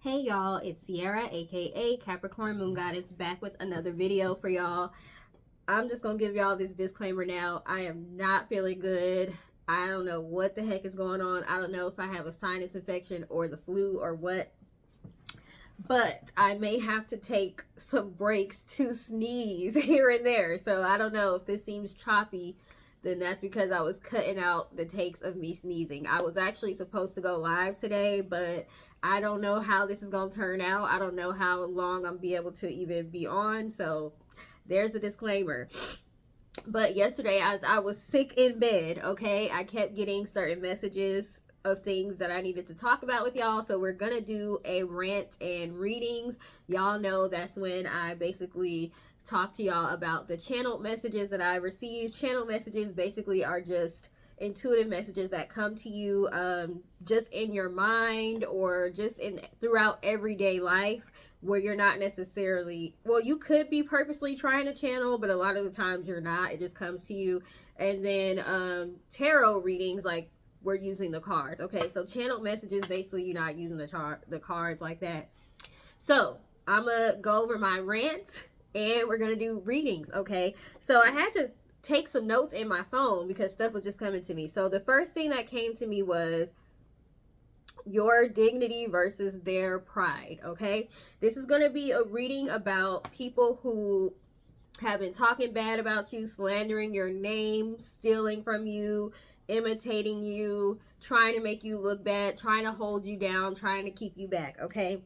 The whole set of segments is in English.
Hey y'all, it's Sierra, aka Capricorn Moon Goddess, back with another video for y'all. I'm just gonna give y'all this disclaimer now. I am not feeling good. I don't know what the heck is going on. I don't know if I have a sinus infection or the flu or what, but I may have to take some breaks to sneeze here and there. So I don't know if this seems choppy, then that's because I was cutting out the takes of me sneezing. I was actually supposed to go live today, but I don't know how this is going to turn out. I don't know how long I'm be able to even be on. So there's a disclaimer. But yesterday, as I was sick in bed, okay, I kept getting certain messages of things that I needed to talk about with y'all. So we're gonna do a rant and readings. Y'all know that's when I basically talk to y'all about the channeled messages that I receive. Channeled messages basically are just intuitive messages that come to you just in your mind or just in throughout everyday life, where you're not necessarily, well, you could be purposely trying to channel, but a lot of the times you're not. It just comes to you. And then tarot readings, like we're using the cards. Okay, so channeled messages, basically you're not using the cards like that. So I'm gonna go over my rant and we're gonna do readings. Okay, so I had to take some notes in my phone because stuff was just coming to me. So the first thing that came to me was your dignity versus their pride. Okay, this is going to be a reading about people who have been talking bad about you, slandering your name, stealing from you, imitating you, trying to make you look bad, trying to hold you down, trying to keep you back. Okay,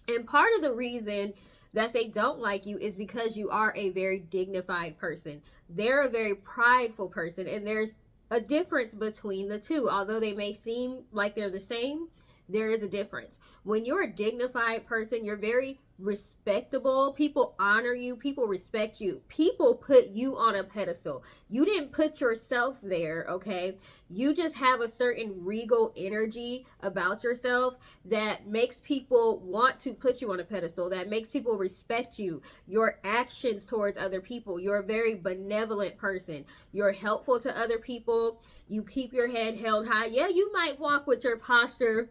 and part of the reason that they don't like you is because you are a very dignified person. They're a very prideful person, and there's a difference between the two. Although they may seem like they're the same, there is a difference. When you're a dignified person, you're very respectable. People honor you. People respect you. People put you on a pedestal. You didn't put yourself there, okay? You just have a certain regal energy about yourself that makes people want to put you on a pedestal, that makes people respect you, your actions towards other people. You're a very benevolent person. You're helpful to other people. You keep your head held high. Yeah, you might walk with your posture,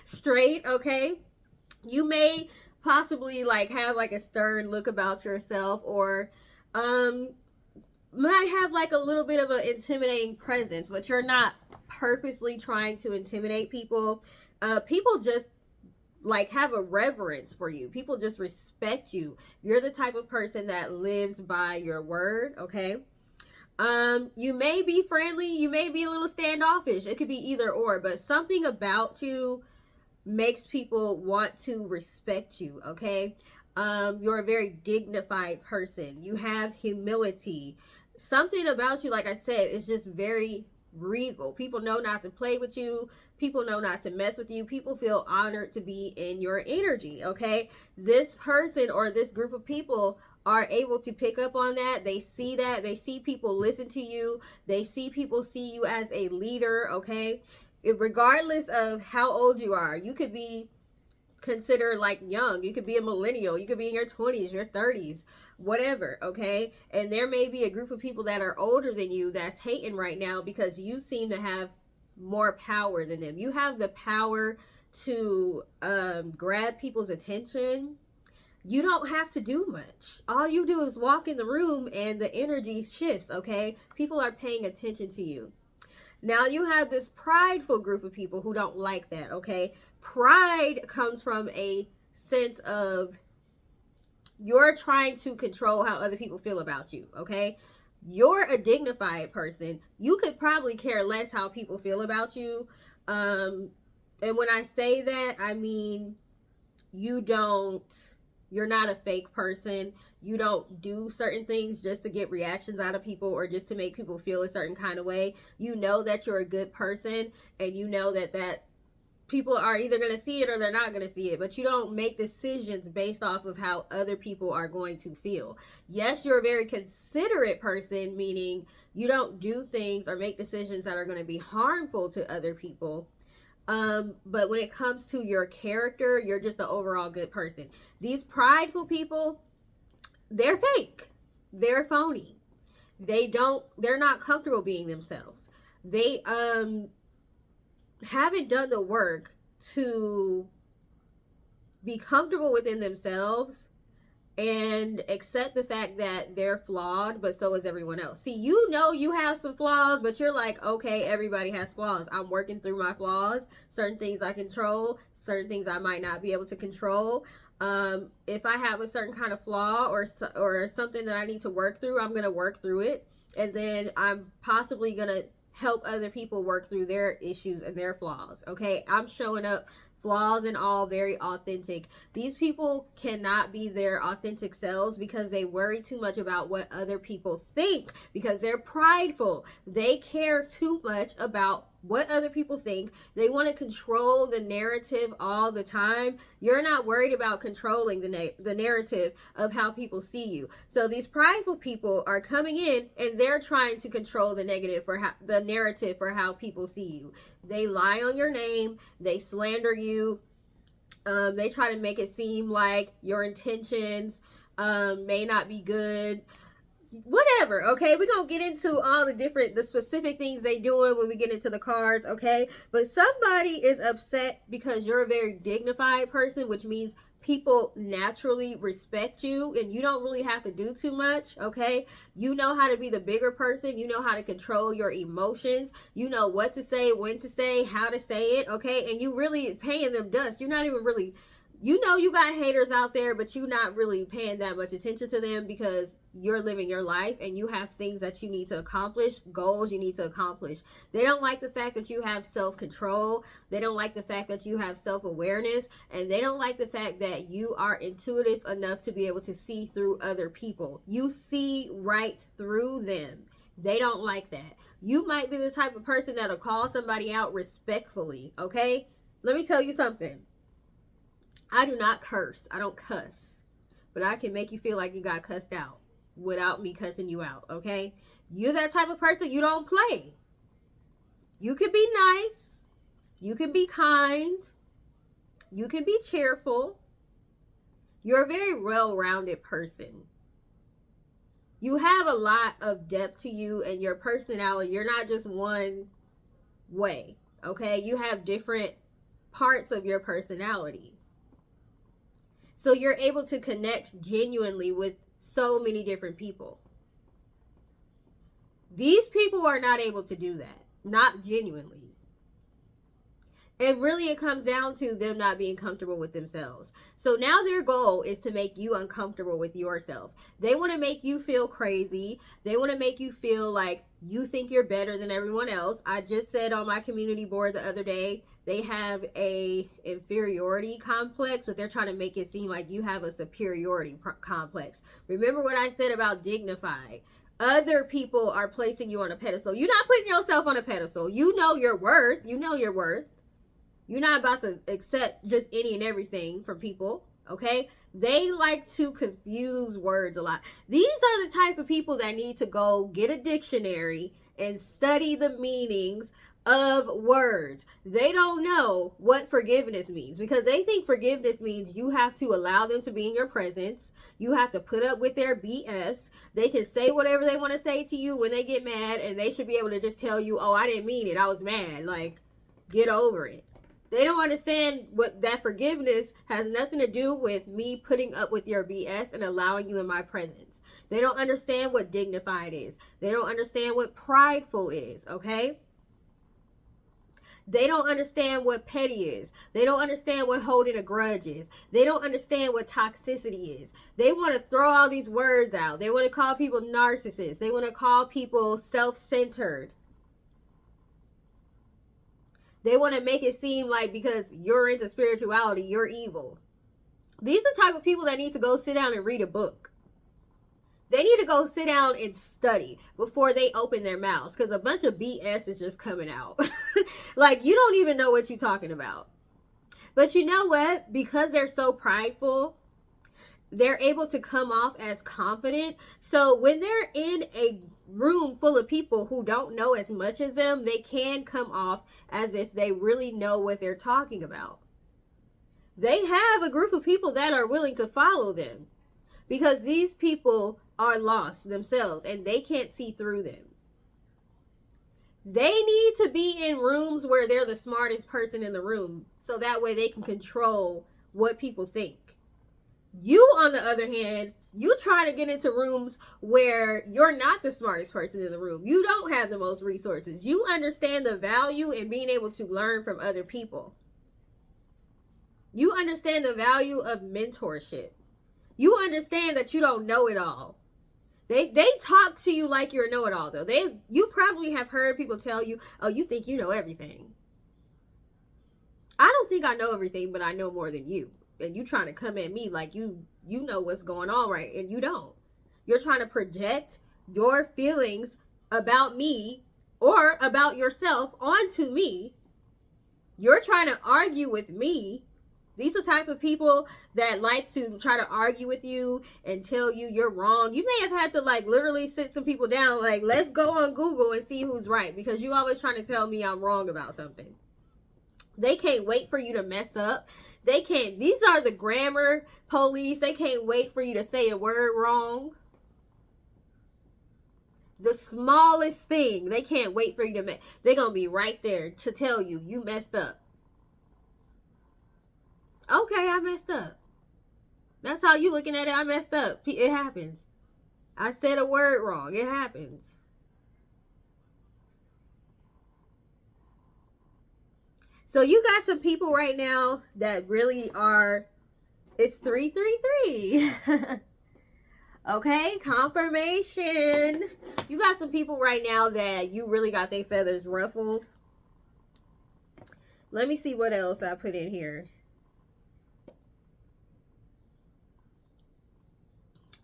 straight, okay? You may possibly like have like a stern look about yourself, or might have like a little bit of an intimidating presence, but you're not purposely trying to intimidate people. People just like have a reverence for you. People just respect you. You're the type of person that lives by your word, okay? You may be friendly, you may be a little standoffish. It could be either or, but something about you makes people want to respect you, okay? You're a very dignified person. You have humility. Something about you, like I said, is just very regal. People know not to play with you. People know not to mess with you. People feel honored to be in your energy, okay? This person or this group of people are able to pick up on that. They see that. They see people listen to you. They see people see you as a leader, okay? Regardless of how old you are, you could be considered like young, you could be a millennial, you could be in your 20s, your 30s, whatever, okay? And there may be a group of people that are older than you that's hating right now because you seem to have more power than them. You have the power to grab people's attention. You don't have to do much. All you do is walk in the room and the energy shifts, okay? People are paying attention to you. Now you have this prideful group of people who don't like that, okay? Pride comes from a sense of you're trying to control how other people feel about you, okay? You're a dignified person. You could probably care less how people feel about you. And when I say that, I mean you're not a fake person. You don't do certain things just to get reactions out of people or just to make people feel a certain kind of way. You know that you're a good person, and you know that people are either going to see it or they're not going to see it, but you don't make decisions based off of how other people are going to feel. Yes, you're a very considerate person, meaning you don't do things or make decisions that are going to be harmful to other people. But when it comes to your character, you're just an overall good person. These prideful people, they're fake. They're phony. They're not comfortable being themselves. They haven't done the work to be comfortable within themselves and accept the fact that they're flawed, but so is everyone else. See, you know you have some flaws, but you're like, okay, everybody has flaws. I'm working through my flaws. Certain things I control, certain things I might not be able to control. If I have a certain kind of flaw or something that I need to work through, I'm going to work through it. And then I'm possibly going to help other people work through their issues and their flaws. Okay, I'm showing up, flaws and all, very authentic. These people cannot be their authentic selves because they worry too much about what other people think, because they're prideful. They care too much about what other people think. They want to control the narrative all the time. You're not worried about controlling the narrative of how people see you. So these prideful people are coming in and they're trying to control the narrative for how people see you. They lie on your name. They slander you. They try to make it seem like your intentions may not be good. Whatever, okay? We're gonna get into all the specific things they doing when we get into the cards, okay? But somebody is upset because you're a very dignified person, which means people naturally respect you and you don't really have to do too much, okay? You know how to be the bigger person. You know how to control your emotions. You know what to say, when to say, how to say it, okay? And you really paying them dust. You're not even really, you know, you got haters out there, but you're not really paying that much attention to them because you're living your life and you have things that you need to accomplish, goals you need to accomplish. They don't like the fact that you have self-control. They don't like the fact that you have self-awareness, and they don't like the fact that you are intuitive enough to be able to see through other people. You see right through them. They don't like that. You might be the type of person that'll call somebody out respectfully, okay? Let me tell you something. I do not curse. I don't cuss. But I can make you feel like you got cussed out without me cussing you out, okay? You're that type of person, you don't play. You can be nice. You can be kind. You can be cheerful. You're a very well-rounded person. You have a lot of depth to you and your personality. You're not just one way, okay? You have different parts of your personality. So you're able to connect genuinely with so many different people. These people are not able to do that. Not genuinely. And really it comes down to them not being comfortable with themselves. So now their goal is to make you uncomfortable with yourself. They want to make you feel crazy. They want to make you feel like you think you're better than everyone else. I just said on my community board the other day, they have a inferiority complex, but they're trying to make it seem like you have a superiority complex. Remember what I said about dignified. Other people are placing you on a pedestal. You're not putting yourself on a pedestal. You know your worth. You know your worth. You're not about to accept just any and everything from people, okay? They like to confuse words a lot. These are the type of people that need to go get a dictionary and study the meanings of words. They don't know what forgiveness means because they think forgiveness means you have to allow them to be in your presence. You have to put up with their BS. They can say whatever they want to say to you when they get mad, and they should be able to just tell you, oh, I didn't mean it. I was mad. Like, get over it. They don't understand what that forgiveness has nothing to do with me putting up with your BS and allowing you in my presence. They don't understand what dignified is. They don't understand what prideful is, okay? They don't understand what petty is. They don't understand what holding a grudge is. They don't understand what toxicity is. They want to throw all these words out. They want to call people narcissists. They want to call people self-centered. They want to make it seem like because you're into spirituality, you're evil. These are the type of people that need to go sit down and read a book. They need to go sit down and study before they open their mouths, because a bunch of BS is just coming out. Like, you don't even know what you're talking about. But you know what? Because they're so prideful, they're able to come off as confident. So when they're in a room full of people who don't know as much as them, they can come off as if they really know what they're talking about. They have a group of people that are willing to follow them because these people are lost themselves and they can't see through them. They need to be in rooms where they're the smartest person in the room, so that way they can control what people think. You, on the other hand, you try to get into rooms where you're not the smartest person in the room. You don't have the most resources. You understand the value in being able to learn from other people. You understand the value of mentorship. You understand that you don't know it all. They talk to you like you're a know-it-all, though. You probably have heard people tell you, oh, you think you know everything. I don't think I know everything, but I know more than you. And you trying to come at me like you know what's going on, right? And you don't. You're trying to project your feelings about me or about yourself onto me. You're trying to argue with me. These are the type of people that like to try to argue with you and tell you you're wrong. You may have had to like literally sit some people down, like, let's go on Google and see who's right, because you always trying to tell me I'm wrong about something. They can't wait for you to mess up. These are the grammar police. They can't wait for you to say a word wrong. The smallest thing, they can't wait for you to they're going to be right there to tell you, you messed up. Okay, I messed up. That's how you looking at it. I messed up. It happens. I said a word wrong. It happens. So you got some people right now that really are, it's 333. Okay, confirmation. You got some people right now that you really got their feathers ruffled. Let me see what else I put in here.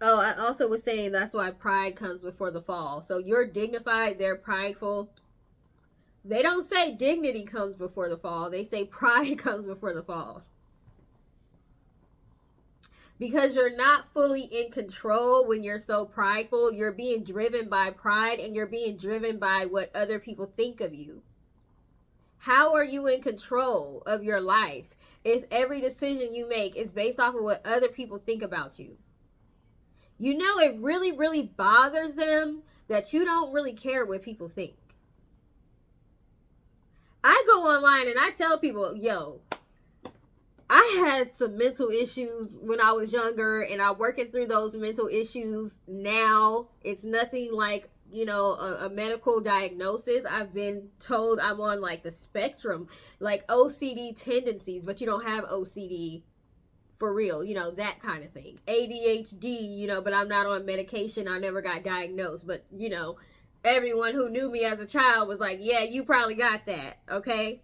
Oh, I also was saying that's why pride comes before the fall. So you're dignified, they're prideful. They don't say dignity comes before the fall. They say pride comes before the fall. Because you're not fully in control when you're so prideful. You're being driven by pride and you're being driven by what other people think of you. How are you in control of your life if every decision you make is based off of what other people think about you? You know, it really, really bothers them that you don't really care what people think. I go online and I tell people, yo, I had some mental issues when I was younger and I'm working through those mental issues now. It's nothing like, you know, a medical diagnosis. I've been told I'm on like the spectrum, like OCD tendencies, but you don't have OCD for real, you know, that kind of thing. ADHD, you know, but I'm not on medication. I never got diagnosed, but you know, everyone who knew me as a child was like, yeah, you probably got that. Okay.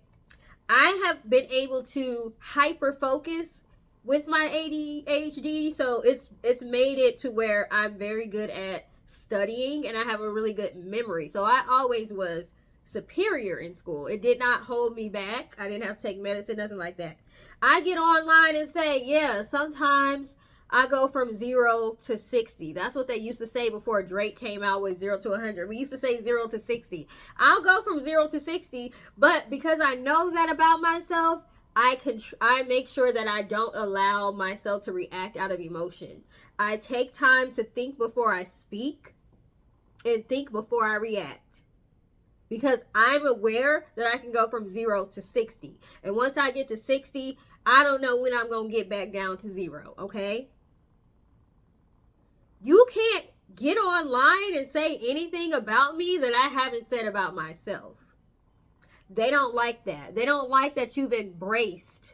I have been able to hyper focus with my ADHD. So it's made it to where I'm very good at studying and I have a really good memory. So I always was superior in school. It did not hold me back. I didn't have to take medicine, nothing like that. I get online and say, yeah, sometimes I go from 0 to 60. That's what they used to say before Drake came out with 0 to 100. We used to say 0 to 60. I'll go from 0 to 60, but because I know that about myself, I make sure that I don't allow myself to react out of emotion. I take time to think before I speak and think before I react. Because I'm aware that I can go from 0 to 60. And once I get to 60, I don't know when I'm going to get back down to 0, okay? You can't get online and say anything about me that I haven't said about myself. They don't like that. They don't like that you've embraced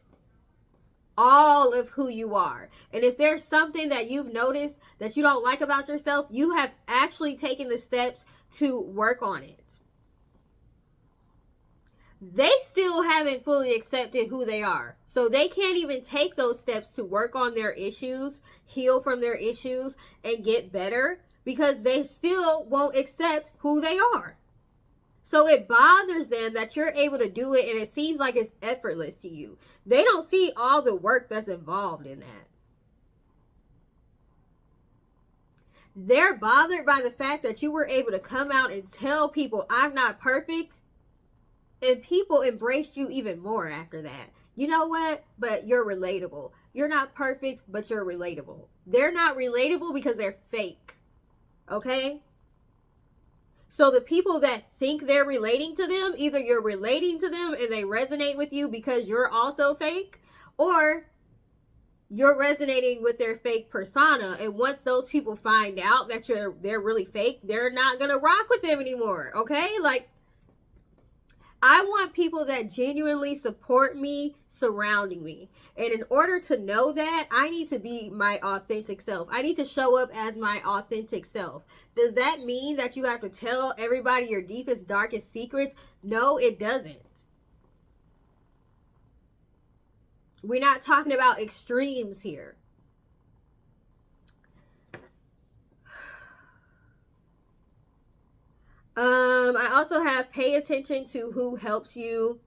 all of who you are. And if there's something that you've noticed that you don't like about yourself, you have actually taken the steps to work on it. They still haven't fully accepted who they are. So they can't even take those steps to work on their issues, heal from their issues, and get better because they still won't accept who they are. So it bothers them that you're able to do it and it seems like it's effortless to you. They don't see all the work that's involved in that. They're bothered by the fact that you were able to come out and tell people I'm not perfect. And people embraced you even more after that. You know what? But you're relatable. You're not perfect, but you're relatable. They're not relatable because they're fake. Okay? So the people that think they're relating to them, either you're relating to them and they resonate with you because you're also fake, or you're resonating with their fake persona. And once those people find out that they're really fake, they're not gonna rock with them anymore. Okay? Like, I want people that genuinely support me, surrounding me. And in order to know that, I need to be my authentic self. I need to show up as my authentic self. Does that mean that you have to tell everybody your deepest, darkest secrets? No, it doesn't. We're not talking about extremes here. I also have pay attention to who helps you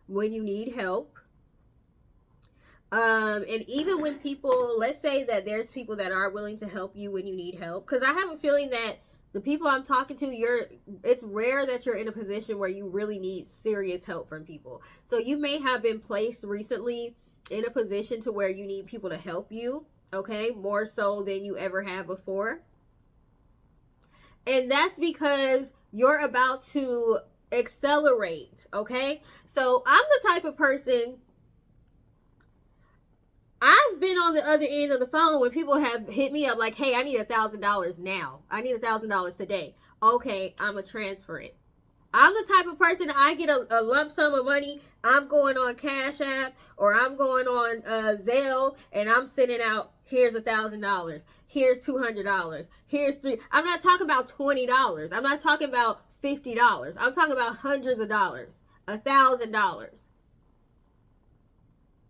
when you need help. And even when people, let's say that there's people that are willing to help you when you need help, because I have a feeling that the people I'm talking to, it's rare that you're in a position where you really need serious help from people. So you may have been placed recently in a position to where you need people to help you, okay, more so than you ever have before. And that's because you're about to accelerate, okay? So I'm the type of person, I've been on the other end of the phone when people have hit me up like, hey, I need $1,000 now. I need $1,000 today. Okay, I'm going to transfer it. I'm the type of person, I get a lump sum of money, I'm going on Cash App or I'm going on Zelle and I'm sending out, here's $1,000. Here's $200. Here's $3. I'm not talking about $20. I'm not talking about $50. I'm talking about hundreds of dollars. $1,000.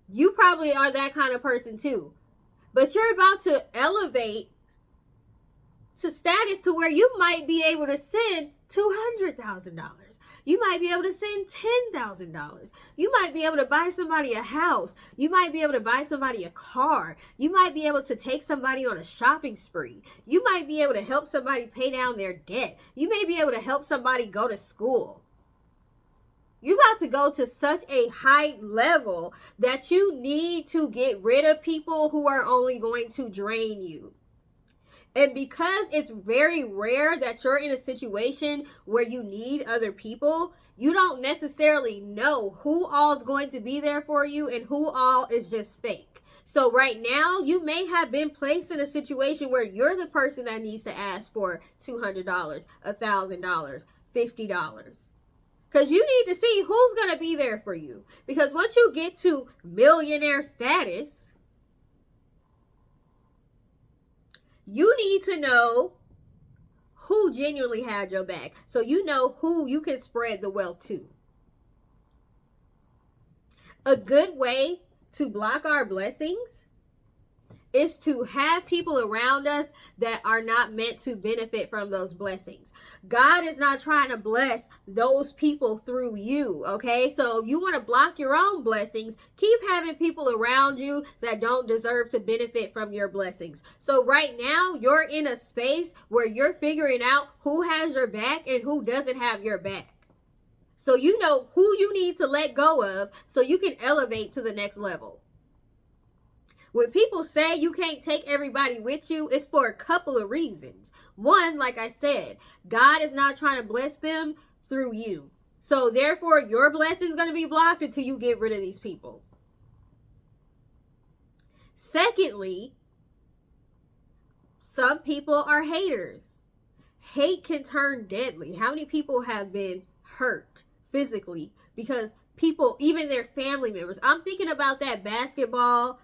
You probably are that kind of person too. But you're about to elevate to status to where you might be able to send $200,000. You might be able to send $10,000. You might be able to buy somebody a house. You might be able to buy somebody a car. You might be able to take somebody on a shopping spree. You might be able to help somebody pay down their debt. You may be able to help somebody go to school. You're about to go to such a high level that you need to get rid of people who are only going to drain you. And because it's very rare that you're in a situation where you need other people, you don't necessarily know who all is going to be there for you and who all is just fake. So right now, you may have been placed in a situation where you're the person that needs to ask for $200, $1,000, $50. Because you need to see who's going to be there for you. Because once you get to millionaire status, you need to know who genuinely had your back. So you know who you can spread the wealth to. A good way to block our blessings is to have people around us that are not meant to benefit from those blessings. God is not trying to bless those people through you, okay? So you want to block your own blessings. Keep having people around you that don't deserve to benefit from your blessings. So right now, you're in a space where you're figuring out who has your back and who doesn't have your back. So you know who you need to let go of so you can elevate to the next level. When people say you can't take everybody with you, it's for a couple of reasons. One, like I said, God is not trying to bless them through you. So therefore, your blessing is going to be blocked until you get rid of these people. Secondly, some people are haters. Hate can turn deadly. How many people have been hurt physically because people, even their family members? I'm thinking about that basketball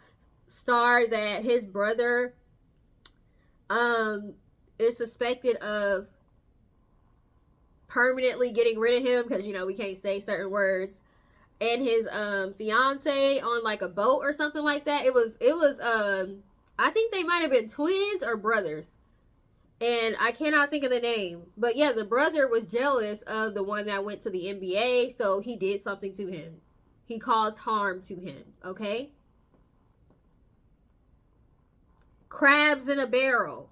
star that his brother is suspected of permanently getting rid of him because, you know, we can't say certain words, and his fiance on like a boat or something like that. It was I think they might have been twins or brothers, and I cannot think of the name, but yeah, the brother was jealous of the one that went to the NBA, so he did something to him. He caused harm to him, okay? Crabs in a barrel.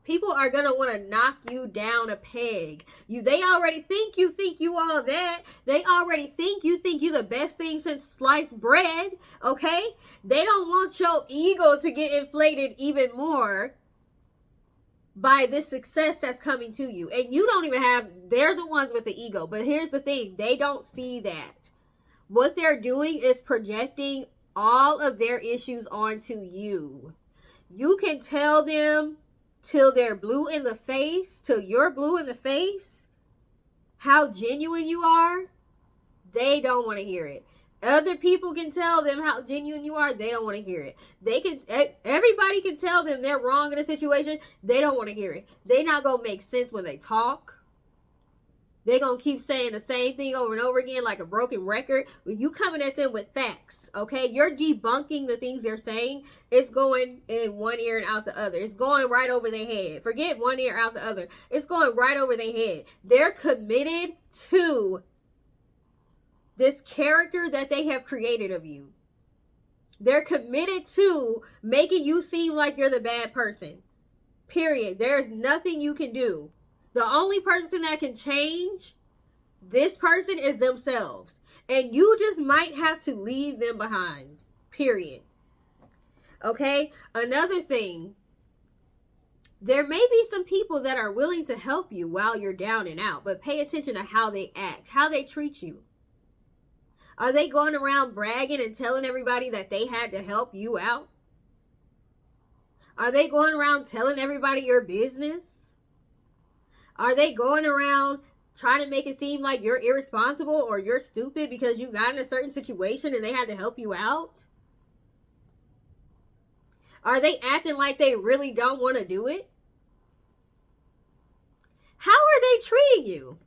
People are going to want to knock you down a peg. They already think you all that. They already think you the best thing since sliced bread, okay? They don't want your ego to get inflated even more. by this success that's coming to you. And you don't even have, they're the ones with the ego. But here's the thing, they don't see that. What they're doing is projecting all of their issues onto you. You can tell them till they're blue in the face, till you're blue in the face, how genuine you are. They don't want to hear it. Other people can tell them how genuine you are. They don't want to hear it. Everybody can tell them they're wrong in a situation. They don't want to hear it. They not going to make sense when they talk. They're going to keep saying the same thing over and over again like a broken record. When you coming at them with facts, okay? You're debunking the things they're saying. It's going in one ear and out the other. It's going right over their head. Forget one ear out the other. It's going right over their head. They're committed to this character that they have created of you. They're committed to making you seem like you're the bad person. Period. There's nothing you can do. The only person that can change this person is themselves. And you just might have to leave them behind. Period. Okay? Another thing. There may be some people that are willing to help you while you're down and out. But pay attention to how they act. How they treat you. Are they going around bragging and telling everybody that they had to help you out? Are they going around telling everybody your business? Are they going around trying to make it seem like you're irresponsible or you're stupid because you got in a certain situation and they had to help you out? Are they acting like they really don't want to do it? How are they treating you?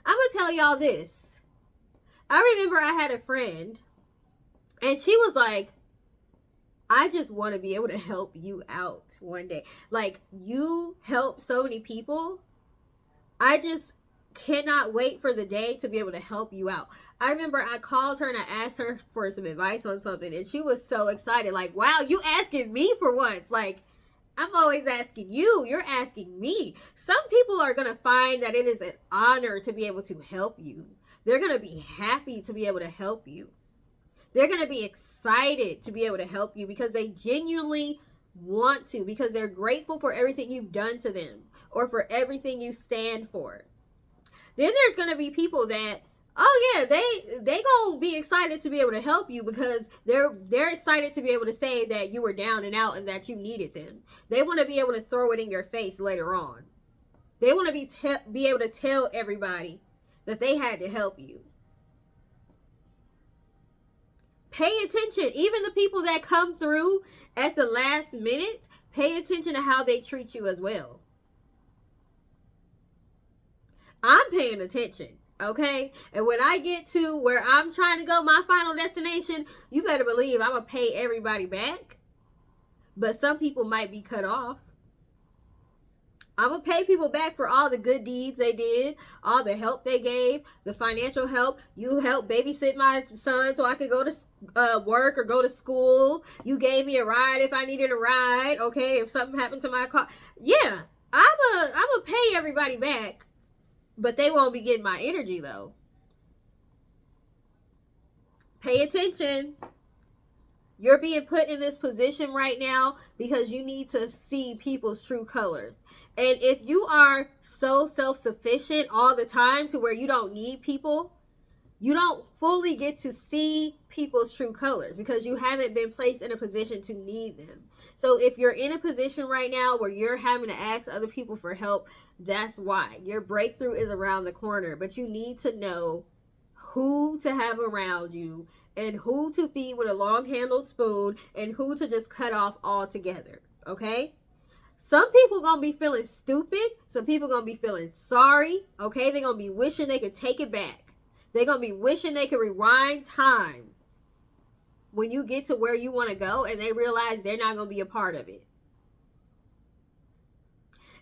I'm going to tell y'all this. I remember I had a friend and she was like, I just want to be able to help you out one day. Like, you help so many people. I just cannot wait for the day to be able to help you out. I remember I called her and I asked her for some advice on something and she was so excited. Like, wow, you asking me for once. Like, I'm always asking you. You're asking me. Some people are going to find that it is an honor to be able to help you. They're going to be happy to be able to help you. They're going to be excited to be able to help you because they genuinely want to, because they're grateful for everything you've done to them or for everything you stand for. Then there's going to be people that, oh yeah, they going to be excited to be able to help you because they're excited to be able to say that you were down and out and that you needed them. They want to be able to throw it in your face later on. They want to be able to tell everybody that they had to help you. Pay attention. Even the people that come through at the last minute, pay attention to how they treat you as well. I'm paying attention, okay? And when I get to where I'm trying to go, my final destination, you better believe I'm going to pay everybody back. But some people might be cut off. I'm going to pay people back for all the good deeds they did, all the help they gave, the financial help. You helped babysit my son so I could go to work or go to school. You gave me a ride if I needed a ride, okay, if something happened to my car. Yeah, I'm going to pay everybody back, but they won't be getting my energy, though. Pay attention. You're being put in this position right now because you need to see people's true colors. And if you are so self-sufficient all the time to where you don't need people, you don't fully get to see people's true colors because you haven't been placed in a position to need them. So if you're in a position right now where you're having to ask other people for help, that's why. Your breakthrough is around the corner, but you need to know who to have around you and who to feed with a long-handled spoon and who to just cut off altogether, okay? Some people going to be feeling stupid. Some people going to be feeling sorry, okay? They're going to be wishing they could take it back. They're going to be wishing they could rewind time when you get to where you want to go and they realize they're not going to be a part of it.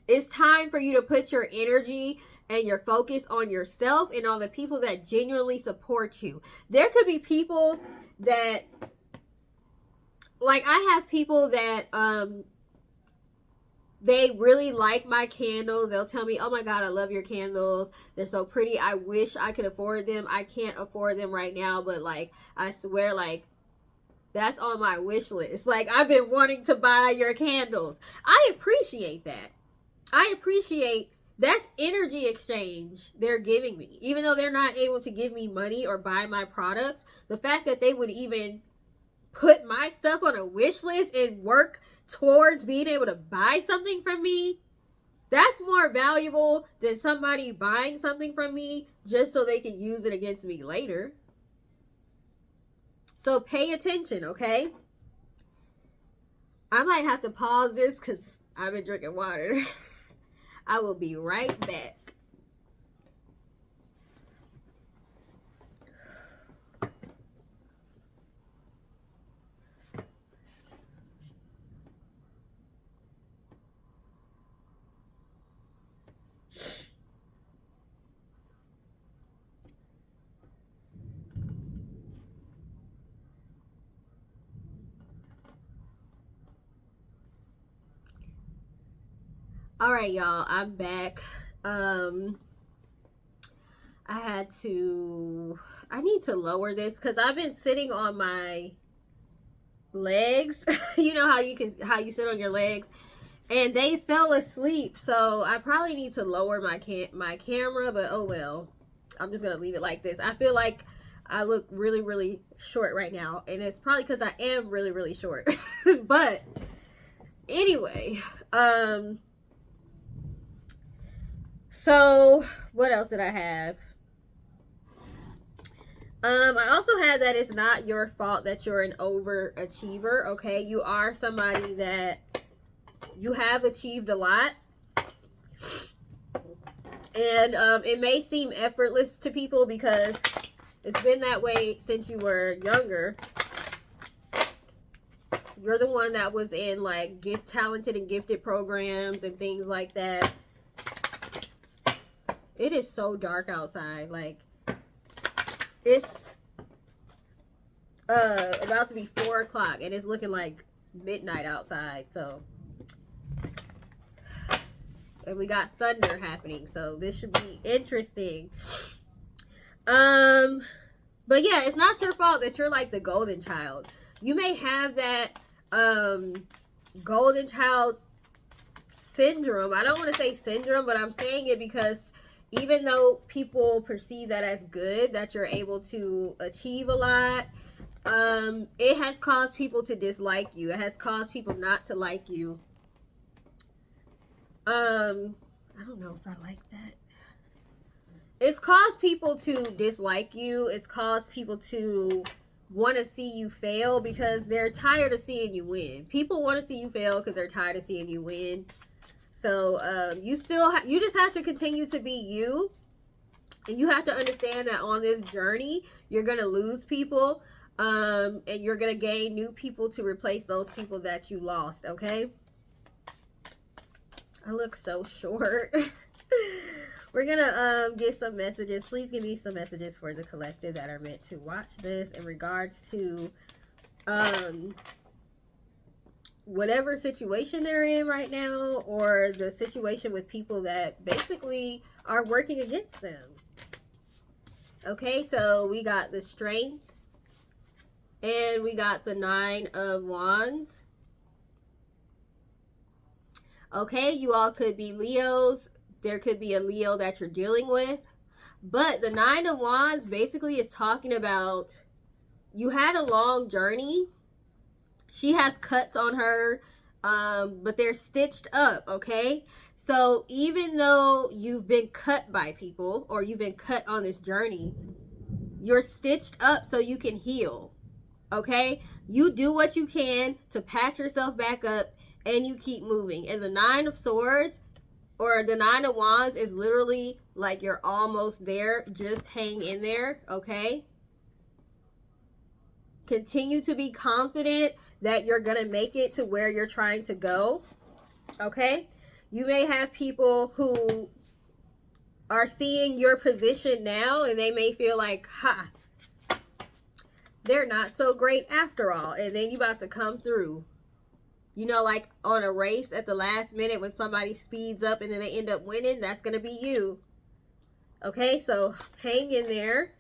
It's time for you to put your energy and your focus on yourself and on the people that genuinely support you. There could be people that, like I have people that, they really like my candles. They'll tell me, oh my God, I love your candles. They're so pretty. I wish I could afford them. I can't afford them right now, but like, I swear, like, That's on my wish list. Like, I've been wanting to buy your candles. I appreciate that. I appreciate that's energy exchange they're giving me. Even though they're not able to give me money or buy my products, the fact that they would even put my stuff on a wish list and work towards being able to buy something from me, that's more valuable than somebody buying something from me just so they can use it against me later. So pay attention, okay? I might have to pause this because I've been drinking water. I will be right back. All right, y'all, I'm back. I need to lower this because I've been sitting on my legs. You know how you sit on your legs, and they fell asleep. So I probably need to lower my camera, but oh well. I'm just gonna leave it like this. I feel like I look really, really short right now, and it's probably because I am really, really short. But anyway, so what else did I have? I also had that it's not your fault that you're an overachiever, okay? You are somebody that you have achieved a lot. And it may seem effortless to people because it's been that way since you were younger. You're the one that was in like talented and gifted programs and things like that. It is so dark outside. Like, it's about to be 4 o'clock and it's looking like midnight outside. So, and we got thunder happening, so this should be interesting. But yeah, it's not your fault that you're like the golden child. You may have that golden child syndrome. I don't want to say syndrome, but I'm saying it because even though people perceive that as good, that you're able to achieve a lot, it has caused people to dislike you. It has caused people not to like you. I don't know if I like that. It's caused people to dislike you. It's caused people to want to see you fail because they're tired of seeing you win. People want to see you fail because they're tired of seeing you win. So you just have to continue to be you, and you have to understand that on this journey you're gonna lose people, and you're gonna gain new people to replace those people that you lost. Okay, I look so short. We're gonna get some messages. Please give me some messages for the collective that are meant to watch this in regards to whatever situation they're in right now, or the situation with people that basically are working against them. Okay, so we got the Strength and we got the 9 of Wands. Okay, you all could be Leos. There could be a Leo that you're dealing with. But the 9 of Wands basically is talking about you had a long journey. She has cuts on her, but they're stitched up, okay? So even though you've been cut by people, or you've been cut on this journey, you're stitched up so you can heal, okay? You do what you can to patch yourself back up, and you keep moving. And the 9 of Swords, or the 9 of Wands, is literally like you're almost there. Just hang in there, okay? Continue to be confident that you're going to make it to where you're trying to go, okay? You may have people who are seeing your position now, and they may feel like, they're not so great after all. And then you about to come through. You know, like on a race at the last minute when somebody speeds up and then they end up winning, that's going to be you. Okay, so hang in there.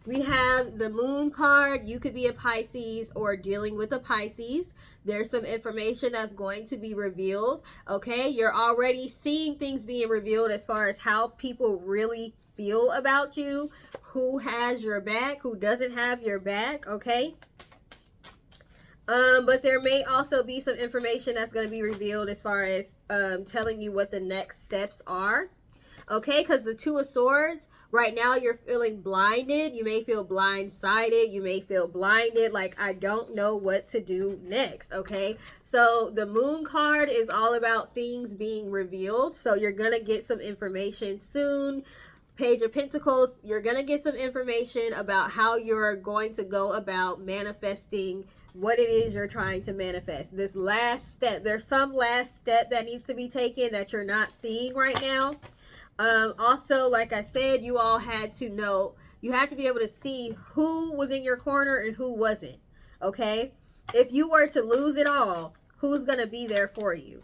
We have the moon card. You could be a Pisces or dealing with a Pisces. There's some information that's going to be revealed. Okay, you're already seeing things being revealed as far as how people really feel about you, who has your back, who doesn't have your back. Okay. But there may also be some information that's going to be revealed as far as telling you what the next steps are. Okay, because the Two of Swords, right now you're feeling blinded. You may feel blindsided. You may feel blinded, like I don't know what to do next. Okay, so the Moon card is all about things being revealed. So you're going to get some information soon. Page of Pentacles, you're going to get some information about how you're going to go about manifesting what it is you're trying to manifest. This last step, there's some last step that needs to be taken that you're not seeing right now. Also, like I said, you all had to know, you have to be able to see who was in your corner and who wasn't. Okay, if you were to lose it all, who's going to be there for you?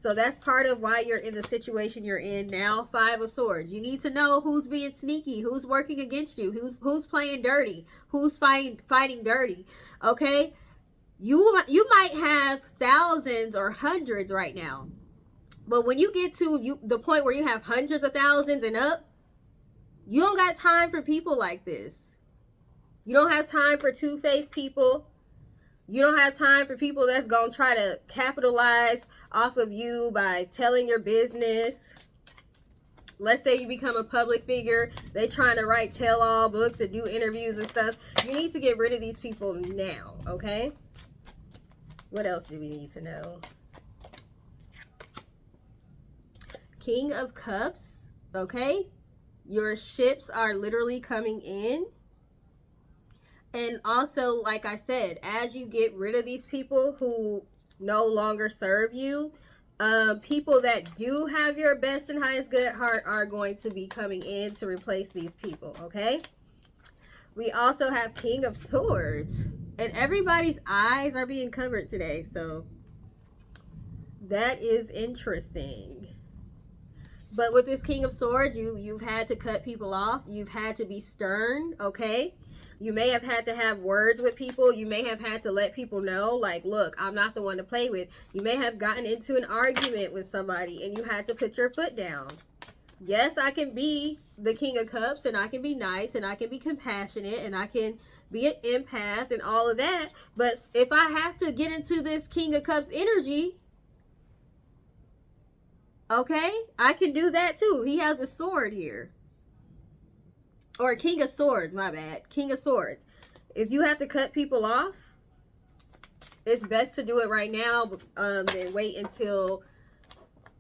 So that's part of why you're in the situation you're in now. Five of Swords. You need to know who's being sneaky, who's working against you, who's playing dirty, who's fighting dirty. Okay, you might have thousands or hundreds right now, but when you get to the point where you have hundreds of thousands and up, you don't got time for people like this. You don't have time for two-faced people. You don't have time for people that's going to try to capitalize off of you by telling your business. Let's say you become a public figure. They trying to write tell-all books and do interviews and stuff. You need to get rid of these people now, okay? What else do we need to know? King of Cups, okay? Your ships are literally coming in. And also, like I said, as you get rid of these people who no longer serve you, people that do have your best and highest good at heart are going to be coming in to replace these people, okay? We also have King of Swords. And everybody's eyes are being covered today, so that is interesting. But with this King of Swords, you've had to cut people off. You've had to be stern, okay? You may have had to have words with people. You may have had to let people know, like, look, I'm not the one to play with. You may have gotten into an argument with somebody and you had to put your foot down. Yes, I can be the King of Cups and I can be nice and I can be compassionate and I can be an empath and all of that. But if I have to get into this King of Cups energy, okay, I can do that too. He has a sword here. Or King of Swords, my bad. King of Swords. If you have to cut people off, it's best to do it right now than wait until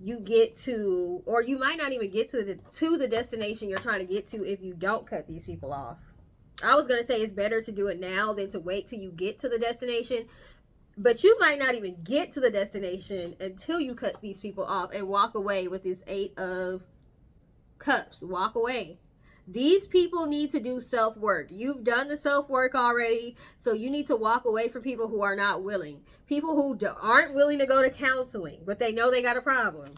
you get to, or you might not even get to the destination you're trying to get to if you don't cut these people off. I was going to say it's better to do it now than to wait till you get to the destination. But you might not even get to the destination until you cut these people off and walk away with this Eight of Cups. Walk away. These people need to do self-work. You've done the self-work already, so you need to walk away from people who are not willing. People who aren't willing to go to counseling, but they know they got a problem.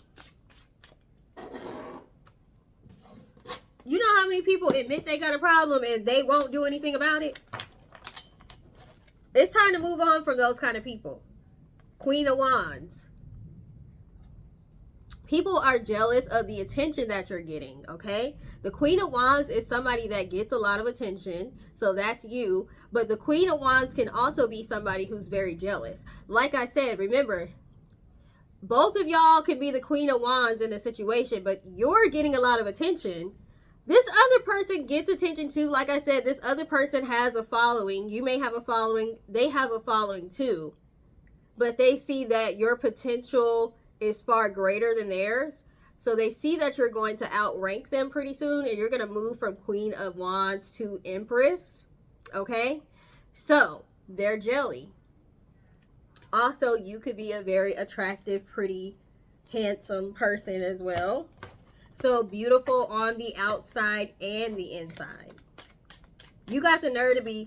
You know how many people admit they got a problem and they won't do anything about it? It's time to move on from those kind of people. Queen of Wands. People are jealous of the attention that you're getting, okay? The Queen of Wands is somebody that gets a lot of attention, so that's you. But the Queen of Wands can also be somebody who's very jealous. Like I said, remember, both of y'all can be the Queen of Wands in a situation, but you're getting a lot of attention. This other person gets attention too. Like I said, this other person has a following. You may have a following. They have a following too. But they see that your potential is far greater than theirs. So they see that you're going to outrank them pretty soon. And you're going to move from Queen of Wands to Empress. Okay? So, they're jelly. Also, you could be a very attractive, pretty, handsome person as well. So, beautiful on the outside and the inside. You got the nerve to be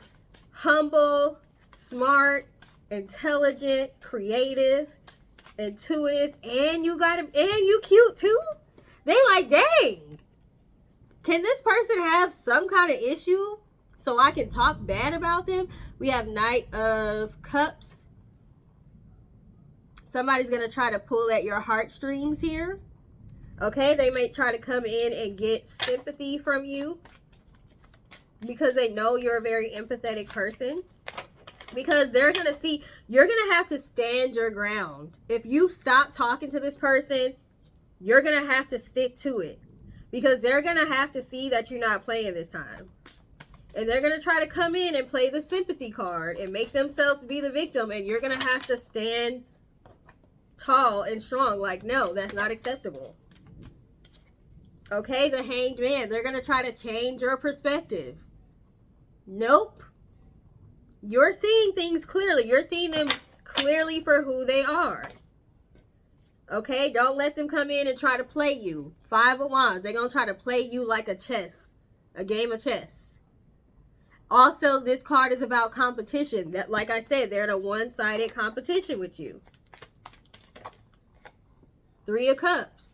humble, smart, intelligent, creative, intuitive, and you got him, and you cute too. They like, dang, can this person have some kind of issue so I can talk bad about them. We have Knight of Cups. Somebody's going to try to pull at your heartstrings here. Okay, they may try to come in and get sympathy from you because they know you're a very empathetic person. Because they're going to see, you're going to have to stand your ground. If you stop talking to this person, you're going to have to stick to it. Because they're going to have to see that you're not playing this time. And they're going to try to come in and play the sympathy card and make themselves be the victim. And you're going to have to stand tall and strong. Like, no, that's not acceptable. Okay, the Hanged Man. They're going to try to change your perspective. Nope. You're seeing things clearly. You're seeing them clearly for who they are. Okay, don't let them come in and try to play you. Five of Wands. They're going to try to play you like a game of chess. Also, this card is about competition. That, like I said, they're in a one-sided competition with you. Three of Cups.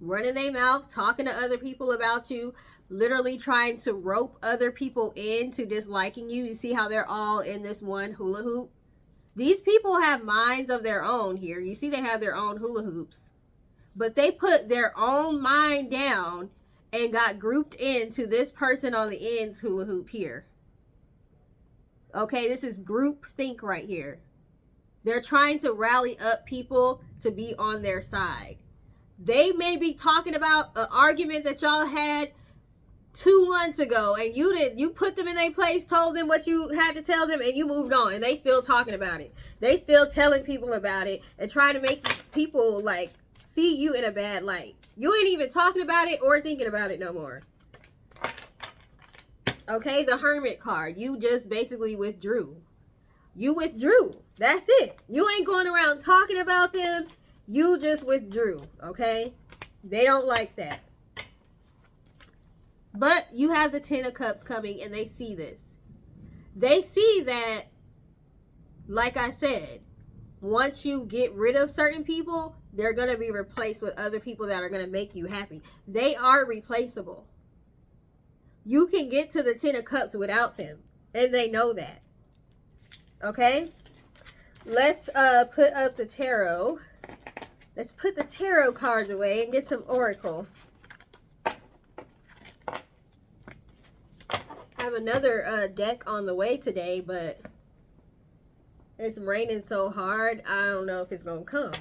Running their mouth, talking to other people about you, literally trying to rope other people into disliking you. You see how they're all in this one hula hoop? These people have minds of their own here. You see they have their own hula hoops. But they put their own mind down and got grouped into this person on the end's hula hoop here. Okay, this is group think right here. They're trying to rally up people to be on their side. They may be talking about an argument that y'all had 2 months ago, and you put them in their place, told them what you had to tell them, and you moved on, and they still talking about it. They still telling people about it and trying to make people like see you in a bad light. You ain't even talking about it or thinking about it no more. Okay, the Hermit card. You just basically withdrew. You withdrew. That's it. You ain't going around talking about them. You just withdrew, okay? They don't like that. But you have the Ten of Cups coming, and they see this. They see that, like I said, once you get rid of certain people, they're going to be replaced with other people that are going to make you happy. They are replaceable. You can get to the Ten of Cups without them, and they know that. Okay? Let's put up the tarot. Let's put the tarot cards away and get some oracle. I have another deck on the way today, but it's raining so hard, I don't know if it's going to come.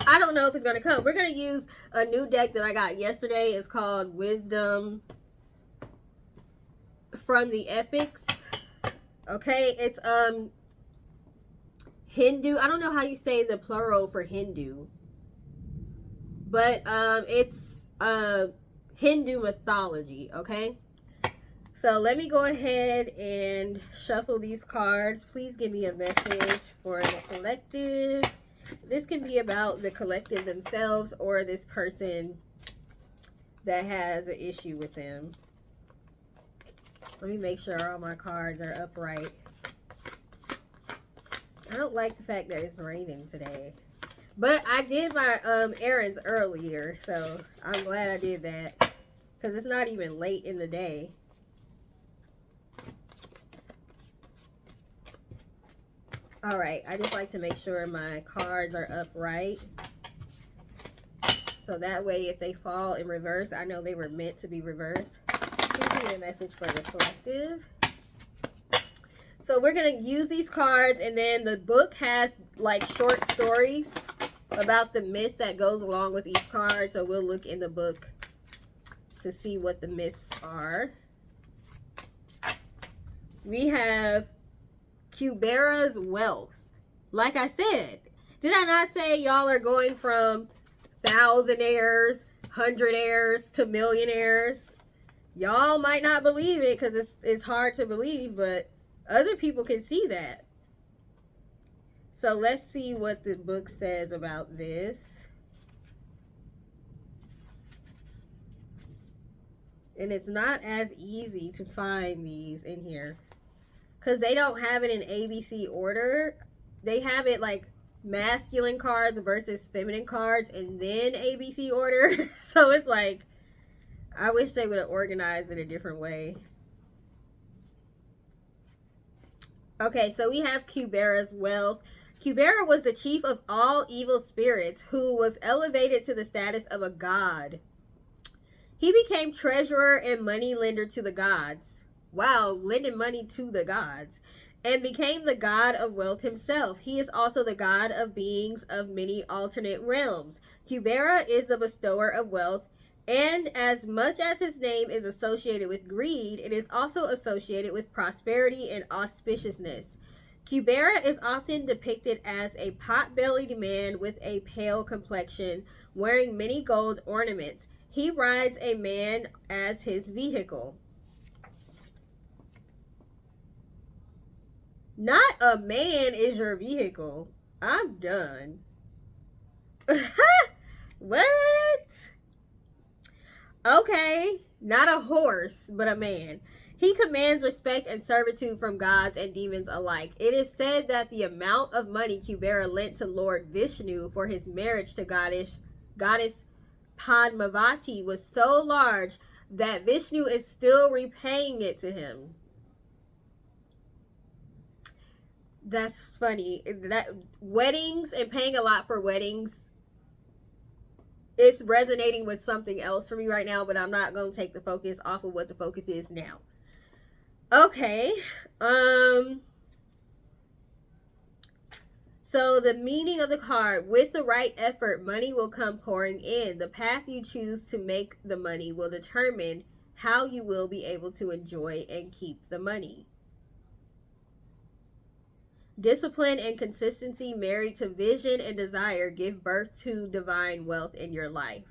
I don't know if it's going to come. We're going to use a new deck that I got yesterday. It's called Wisdom from the Epics. Okay, it's Hindu. I don't know how you say the plural for Hindu, but it's Hindu mythology. Okay, so let me go ahead and shuffle these cards. Please give me a message for the collective. This can be about the collective themselves or this person that has an issue with them. Let me make sure all my cards are upright. I don't like the fact that it's raining today. But I did my errands earlier, so I'm glad I did that. Because it's not even late in the day. Alright, I just like to make sure my cards are upright. So that way, if they fall in reverse, I know they were meant to be reversed. Give me a message for the collective. So we're going to use these cards, and then the book has like short stories about the myth that goes along with each card. So we'll look in the book to see what the myths are. We have Cubera's wealth. Like I said, did I not say y'all are going from thousandaires, hundredaires to millionaires? Y'all might not believe it because it's hard to believe, but other people can see that. So let's see what the book says about this. And it's not as easy to find these in here because they don't have it in ABC order. They have it like masculine cards versus feminine cards and then ABC order. So it's like, I wish they would have organized it a different way. Okay, so we have Kubera's wealth. Kubera was the chief of all evil spirits who was elevated to the status of a god. He became treasurer and money lender to the gods. Wow, lending money to the gods. And became the god of wealth himself. He is also the god of beings of many alternate realms. Kubera is the bestower of wealth, and as much as his name is associated with greed, it is also associated with prosperity and auspiciousness. Kubera is often depicted as a pot-bellied man with a pale complexion, wearing many gold ornaments. He rides a man as his vehicle. Not a man is your vehicle. I'm done. What? Okay, not a horse, but a man. He commands respect and servitude from gods and demons alike. It is said that the amount of money Kubera lent to Lord Vishnu for his marriage to goddess Padmavati was so large that Vishnu is still repaying it to him. That's funny. That weddings and paying a lot for weddings, it's resonating with something else for me right now, but I'm not going to take the focus off of what the focus is now. Okay. So the meaning of the card: with the right effort, money will come pouring in. The path you choose to make the money will determine how you will be able to enjoy and keep the money. Discipline and consistency married to vision and desire give birth to divine wealth in your life.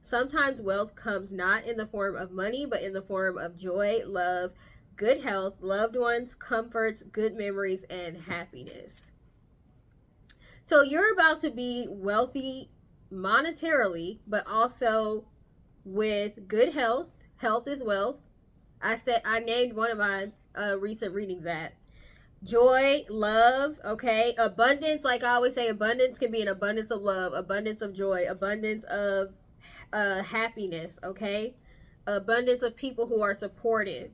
Sometimes wealth comes not in the form of money, but in the form of joy, love, good health, loved ones, comforts, good memories, and happiness. So you're about to be wealthy monetarily, but also with good health. Health is wealth. I named one of my recent readings that. Joy, love, okay? Abundance, like I always say, abundance can be an abundance of love, abundance of joy, abundance of happiness, okay? Abundance of people who are supportive.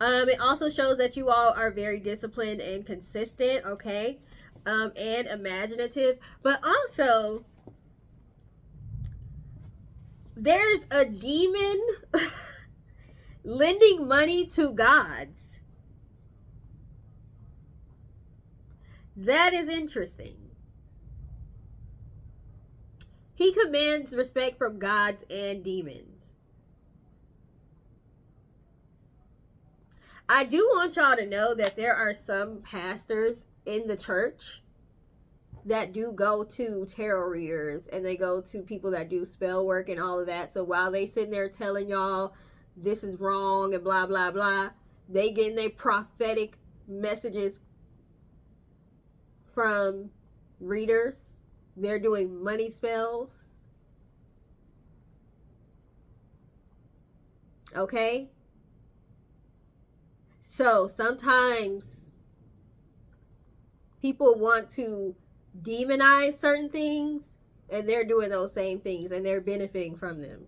It also shows that you all are very disciplined and consistent, okay? And imaginative. But also, there's a demon lending money to gods. That is interesting. He commands respect from gods and demons. I do want y'all to know that there are some pastors in the church that do go to tarot readers, and they go to people that do spell work and all of that. So while they sitting there telling y'all this is wrong and blah blah blah, they getting their prophetic messages from readers. They're doing money spells. Okay? So sometimes people want to demonize certain things, and they're doing those same things, and they're benefiting from them.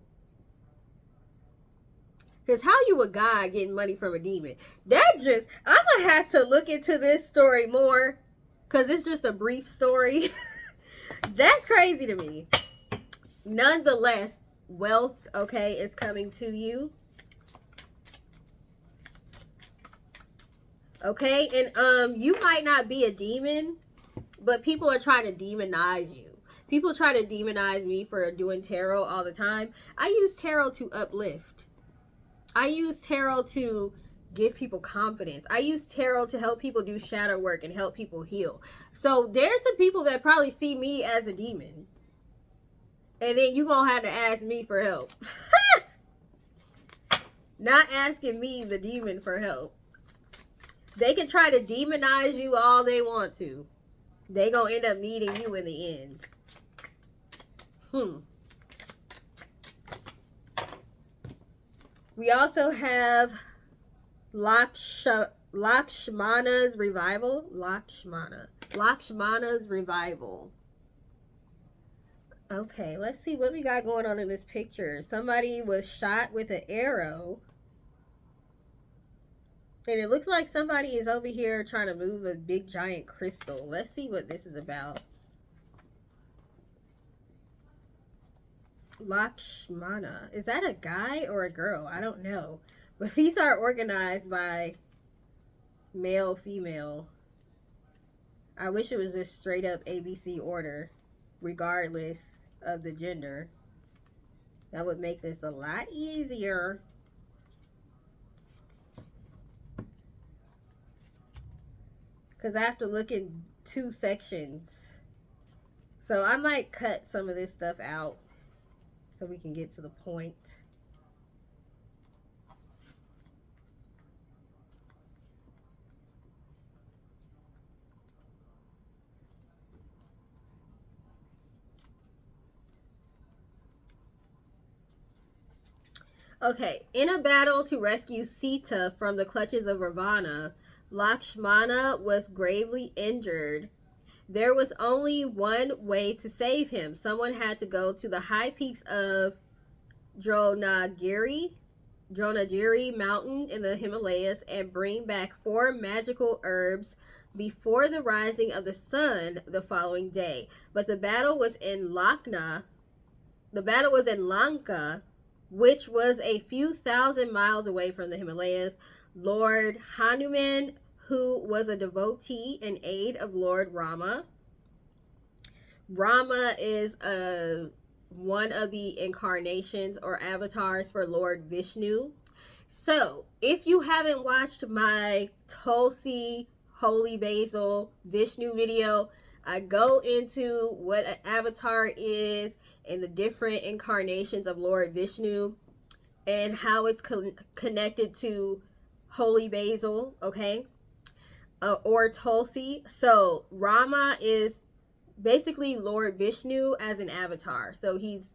Because how you a guy getting money from a demon? That just, I'm going to have to look into this story more, because it's just a brief story. That's crazy to me. Nonetheless, wealth, okay, is coming to you. Okay, and you might not be a demon, but people are trying to demonize you. People try to demonize me for doing tarot all the time. I use tarot to uplift. I use tarot to give people confidence. I use tarot to help people do shadow work and help people heal. So there's some people that probably see me as a demon, and then you're going to have to ask me for help. Not asking me, the demon, for help. They can try to demonize you all they want to. They gonna end up needing you in the end. We also have Lakshmana's revival. Lakshmana's revival. Okay, let's see what we got going on in this picture. Somebody was shot with an arrow. And it looks like somebody is over here trying to move a big giant crystal. Let's see what this is about. Lakshmana. Is that a guy or a girl? I don't know. But these are organized by male, female. I wish it was just straight up ABC order, regardless of the gender. That would make this a lot easier. Because I have to look in 2 sections. So I might cut some of this stuff out so we can get to the point. Okay, in a battle to rescue Sita from the clutches of Ravana, Lakshmana was gravely injured. There was only one way to save him. Someone had to go to the high peaks of Dronagiri mountain in the Himalayas and bring back 4 magical herbs before the rising of the sun the following day. But the battle was in Lanka, which was a few thousand miles away from the Himalayas. Lord Hanuman, who was a devotee and aide of Lord Rama. Rama is one of the incarnations or avatars for Lord Vishnu. So, if you haven't watched my Tulsi Holy Basil Vishnu video, I go into what an avatar is and the different incarnations of Lord Vishnu and how it's connected to Holy Basil, okay? Or Tulsi. So Rama is basically Lord Vishnu as an avatar. So he's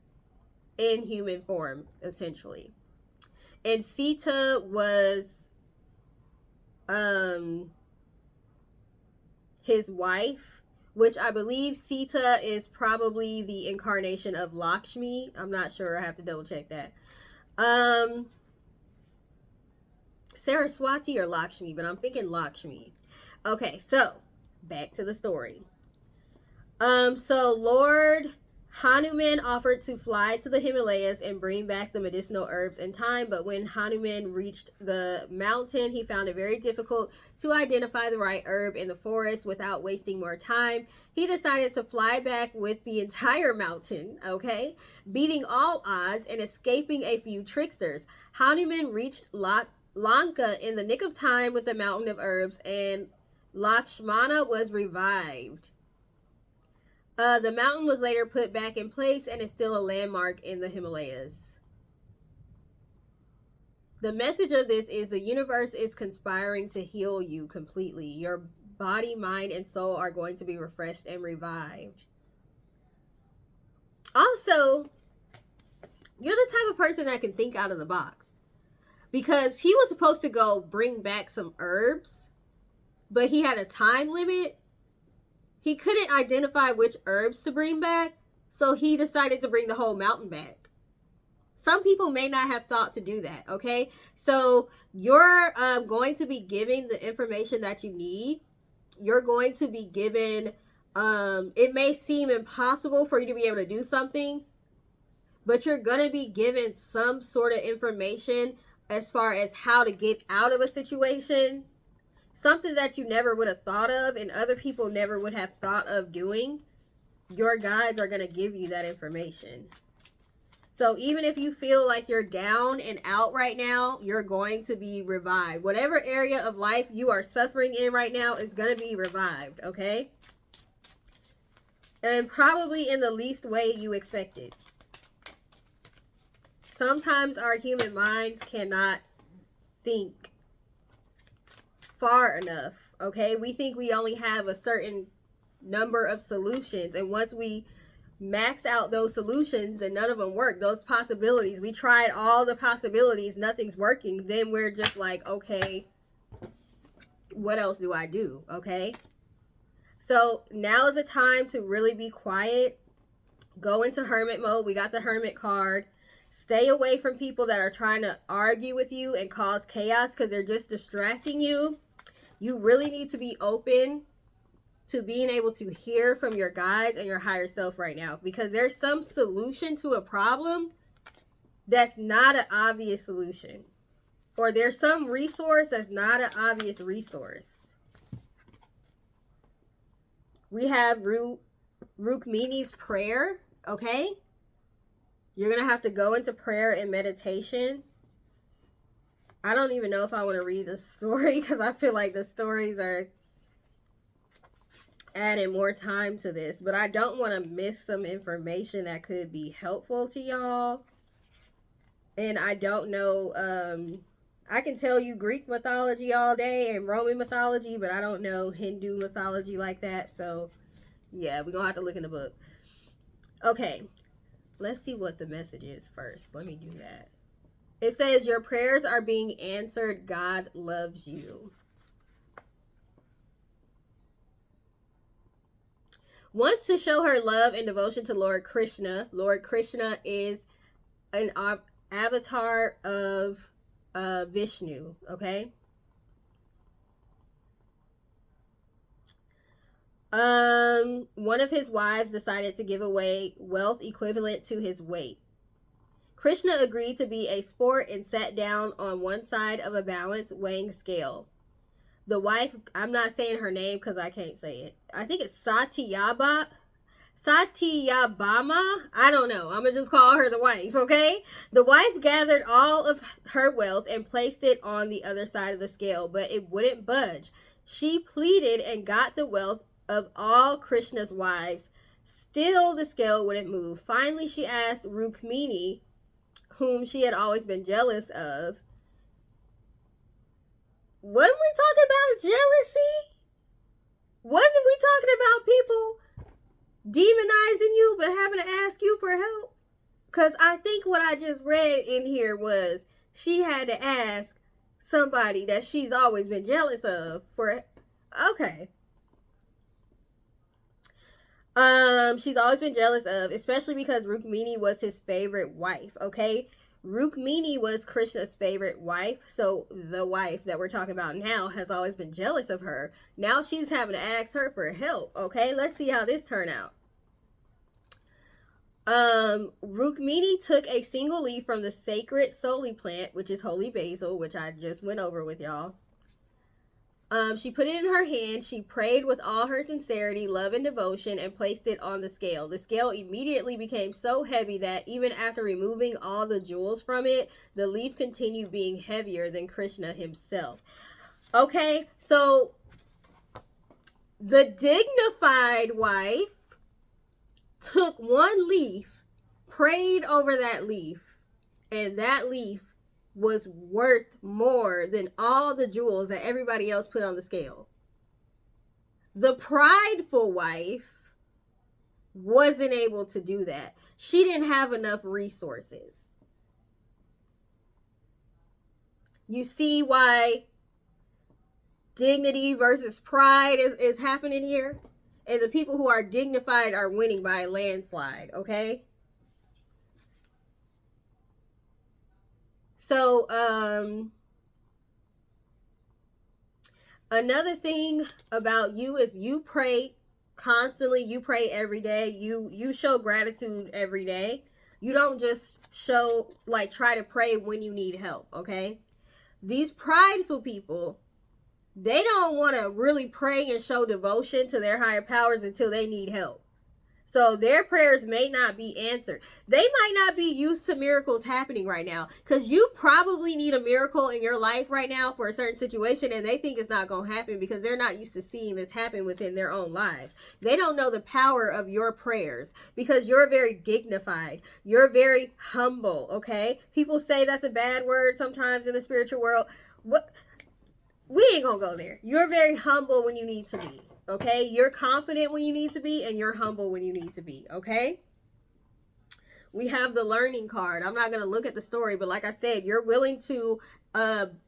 in human form, essentially. And Sita was his wife, which I believe Sita is probably the incarnation of Lakshmi. I'm not sure. I have to double check that. Saraswati or Lakshmi, but I'm thinking Lakshmi. Okay, so back to the story. So Lord Hanuman offered to fly to the Himalayas and bring back the medicinal herbs in time, but when Hanuman reached the mountain, he found it very difficult to identify the right herb in the forest without wasting more time. He decided to fly back with the entire mountain, okay, beating all odds and escaping a few tricksters. Hanuman reached Lanka in the nick of time with the mountain of herbs, and Lakshmana was revived. The mountain was later put back in place and is still a landmark in the Himalayas. The message of this is the universe is conspiring to heal you completely. Your body, mind, and soul are going to be refreshed and revived. Also, you're the type of person that can think out of the box. Because he was supposed to go bring back some herbs, but he had a time limit. He couldn't identify which herbs to bring back, so he decided to bring the whole mountain back. Some people may not have thought to do that, okay? So you're going to be given the information that you need. You're going to be given, it may seem impossible for you to be able to do something, but you're going to be given some sort of information as far as how to get out of a situation. Something that you never would have thought of and other people never would have thought of doing. Your guides are going to give you that information. So even if you feel like you're down and out right now, you're going to be revived. Whatever area of life you are suffering in right now is going to be revived, okay? And probably in the least way you expected. Sometimes our human minds cannot think far enough, okay? We think we only have a certain number of solutions, and once we max out those solutions and none of them work, those possibilities, we tried all the possibilities, nothing's working, then we're just like, okay, what else do I do, okay? So now is the time to really be quiet. Go into hermit mode. We got the hermit card. Stay away from people that are trying to argue with you and cause chaos because they're just distracting you. You really need to be open to being able to hear from your guides and your higher self right now, because there's some solution to a problem that's not an obvious solution, or there's some resource that's not an obvious resource. We have Rukmini's prayer, okay? You're going to have to go into prayer and meditation. I don't even know if I want to read the story because I feel like the stories are adding more time to this, but I don't want to miss some information that could be helpful to y'all. And I don't know, I can tell you Greek mythology all day and Roman mythology, but I don't know Hindu mythology like that. So yeah, we're gonna have to look in the book. Okay, let's see what the message is first. Let me do that. It says your prayers are being answered. God loves you. Wants to show her love and devotion to Lord Krishna. Lord Krishna is an avatar of Vishnu, okay? One of his wives decided to give away wealth equivalent to his weight. Krishna agreed to be a sport and sat down on one side of a balance weighing scale. The wife, I'm not saying her name because I can't say it. I think it's Satyabama. I don't know. I'm going to just call her the wife, okay? The wife gathered all of her wealth and placed it on the other side of the scale, but it wouldn't budge. She pleaded and got the wealth of all Krishna's wives. Still, the scale wouldn't move. Finally, she asked Rukmini, whom she had always been jealous of, wasn't we talking about jealousy? Wasn't we talking about people demonizing you but having to ask you for help? Because I think what I just read in here was she had to ask somebody that she's always been jealous of for, okay. She's always been jealous of, especially because Rukmini was his favorite wife, okay? Rukmini was Krishna's favorite wife, so the wife that we're talking about now has always been jealous of her. Now she's having to ask her for help, okay? Let's see how this turned out. Rukmini took a single leaf from the sacred Soli plant, which is holy basil, which I just went over with y'all. She put it in her hand. She prayed with all her sincerity, love, and devotion and placed it on the scale. The scale immediately became so heavy that even after removing all the jewels from it, the leaf continued being heavier than Krishna himself. Okay, so the dignified wife took one leaf, prayed over that leaf, and that leaf was worth more than all the jewels that everybody else put on the scale. The prideful wife wasn't able to do that. She didn't have enough resources. You see why dignity versus pride is happening here? And the people who are dignified are winning by a landslide, okay? So, another thing about you is you pray constantly. You pray every day. You show gratitude every day. You don't just show, like, try to pray when you need help, okay? These prideful people, they don't want to really pray and show devotion to their higher powers until they need help. So their prayers may not be answered. They might not be used to miracles happening right now, because you probably need a miracle in your life right now for a certain situation, and they think it's not going to happen because they're not used to seeing this happen within their own lives. They don't know the power of your prayers because you're very dignified. You're very humble, okay? People say that's a bad word sometimes in the spiritual world. What? We ain't going to go there. You're very humble when you need to be. Okay, you're confident when you need to be, and you're humble when you need to be, okay? We have the learning card. I'm not going to look at the story, but like I said, you're willing to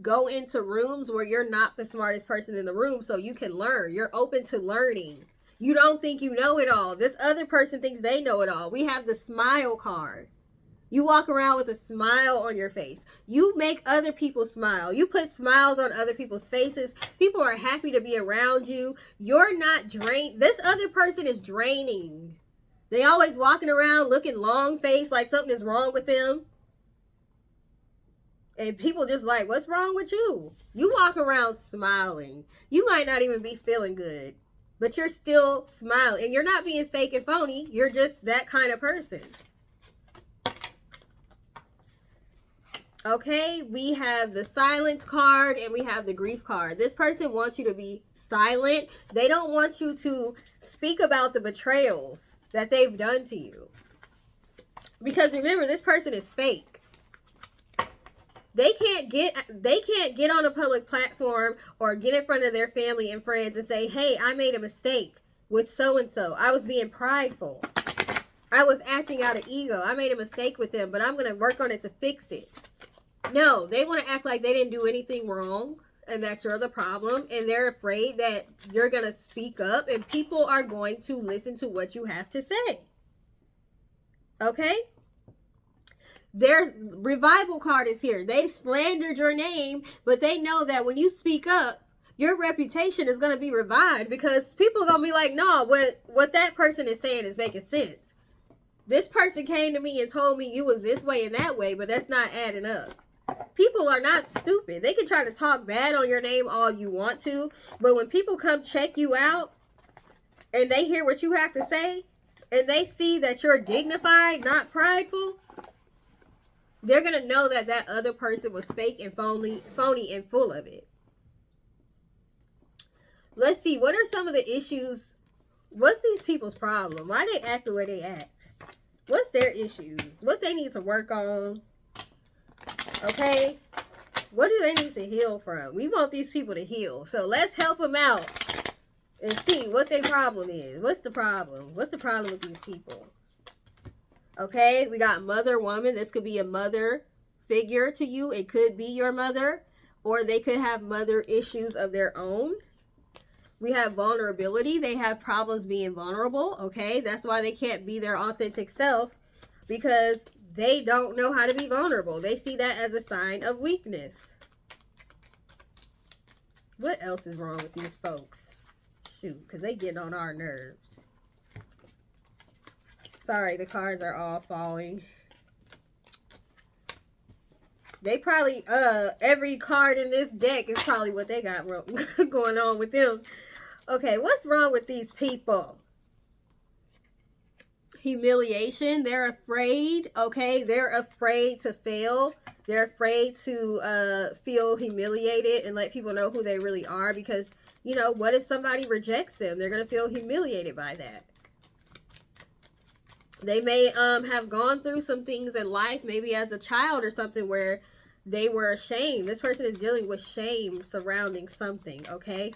go into rooms where you're not the smartest person in the room so you can learn. You're open to learning. You don't think you know it all. This other person thinks they know it all. We have the smile card. You walk around with a smile on your face. You make other people smile. You put smiles on other people's faces. People are happy to be around you. You're not drained. This other person is draining. They always walking around looking long-faced like something is wrong with them. And people just like, what's wrong with you? You walk around smiling. You might not even be feeling good, but you're still smiling. And you're not being fake and phony. You're just that kind of person. Okay, we have the silence card and we have the grief card. This person wants you to be silent. They don't want you to speak about the betrayals that they've done to you. Because remember, this person is fake. They can't get on a public platform or get in front of their family and friends and say, hey, I made a mistake with so-and-so. I was being prideful. I was acting out of ego. I made a mistake with them, but I'm going to work on it to fix it. No, they want to act like they didn't do anything wrong and that you're the problem. And they're afraid that you're going to speak up and people are going to listen to what you have to say. Okay? Their revival card is here. They've slandered your name, but they know that when you speak up, your reputation is going to be revived because people are going to be like, no, what that person is saying is making sense. This person came to me and told me you was this way and that way, but that's not adding up. People are not stupid. They can try to talk bad on your name all you want to, but when people come check you out and they hear what you have to say and they see that you're dignified, not prideful, they're going to know that that other person was fake and phony and full of it. Let's see. What are some of the issues? What's these people's problem? Why they act the way they act? What's their issues? What they need to work on? Okay? What do they need to heal from? We want these people to heal. So let's help them out and see what their problem is. What's the problem? What's the problem with these people? Okay? We got mother, woman. This could be a mother figure to you. It could be your mother. Or they could have mother issues of their own. We have vulnerability. They have problems being vulnerable, okay? That's why they can't be their authentic self because they don't know how to be vulnerable. They see that as a sign of weakness. What else is wrong with these folks? Shoot, because they get on our nerves. Sorry, the cards are all falling. They probably, every card in this deck is probably what they got going on with them. Okay, what's wrong with these people? Humiliation. They're afraid, okay? They're afraid to fail. They're afraid to feel humiliated and let people know who they really are because, you know, what if somebody rejects them? They're going to feel humiliated by that. They may have gone through some things in life, maybe as a child or something where they were ashamed. This person is dealing with shame surrounding something, okay?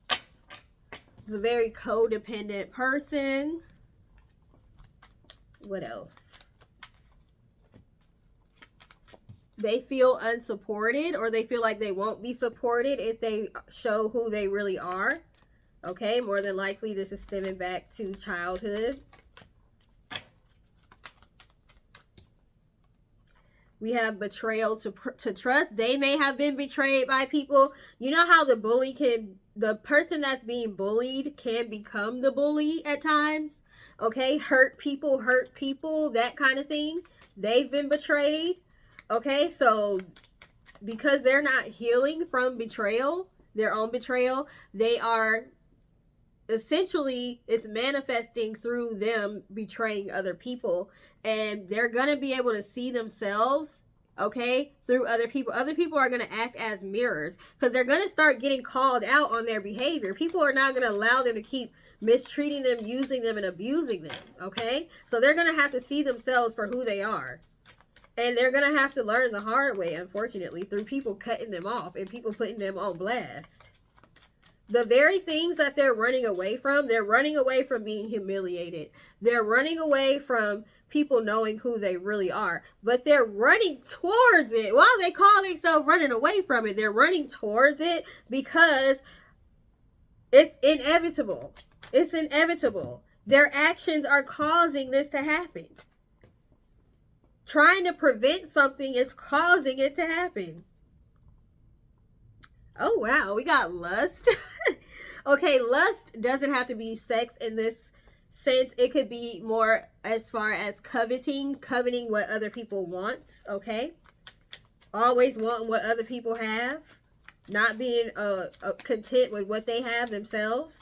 It's a very codependent person. What else? They feel unsupported or they feel like they won't be supported if they show who they really are. Okay, more than likely this is stemming back to childhood. We have betrayal to trust. They may have been betrayed by people. You know how the person that's being bullied can become the bully at times? Okay, hurt people, that kind of thing. They've been betrayed. Okay, so because they're not healing from betrayal, their own betrayal, they are essentially, it's manifesting through them betraying other people, and they're going to be able to see themselves, okay, through other people. Other people are going to act as mirrors because they're going to start getting called out on their behavior. People are not going to allow them to keep mistreating them, using them, and abusing them, okay? So they're going to have to see themselves for who they are. And they're going to have to learn the hard way, unfortunately, through people cutting them off and people putting them on blast. The very things that they're running away from, they're running away from being humiliated. They're running away from people knowing who they really are. But they're running towards it. While they call themselves running away from it, they're running towards it because it's inevitable. It's inevitable. Their actions are causing this to happen. Trying to prevent something is causing it to happen. Oh, wow. We got lust. Okay, lust doesn't have to be sex in this sense. It could be more as far as coveting what other people want, okay? Always wanting what other people have. Not being content with what they have themselves.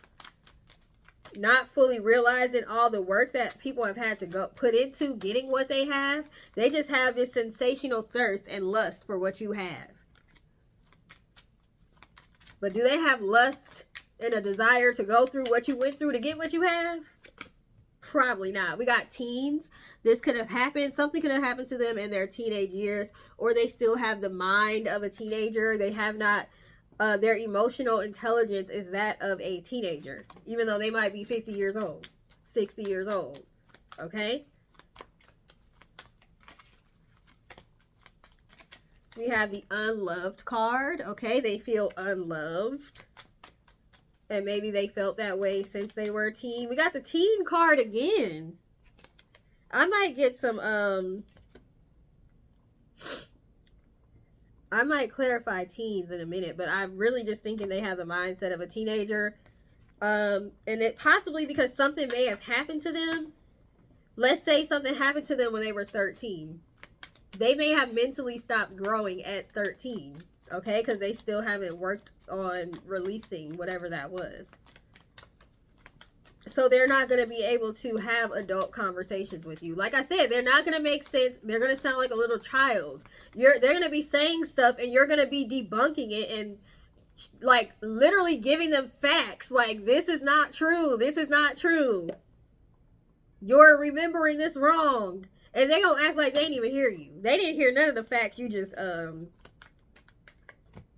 Not fully realizing all the work that people have had to put into getting what they have. They just have this sensational thirst and lust for what you have. But do they have lust and a desire to go through what you went through to get what you have? Probably not. We got teens. This could have happened. Something could have happened to them in their teenage years, or they still have the mind of a teenager. They have not, their emotional intelligence is that of a teenager, even though they might be 50 years old, 60 years old. Okay? We have the unloved card. Okay, they feel unloved. And maybe they felt that way since they were a teen. We got the teen card again. I might get some, I might clarify teens in a minute, but I'm really just thinking they have the mindset of a teenager. And it possibly because something may have happened to them. Let's say something happened to them when they were 13. They may have mentally stopped growing at 13. Okay, because they still haven't worked on releasing whatever that was. So they're not going to be able to have adult conversations with you. Like I said, they're not going to make sense. They're going to sound like a little child. They're going to be saying stuff and you're going to be debunking it and like literally giving them facts. Like, this is not true. This is not true. You're remembering this wrong. And they going to act like they didn't even hear you. They didn't hear none of the facts you just,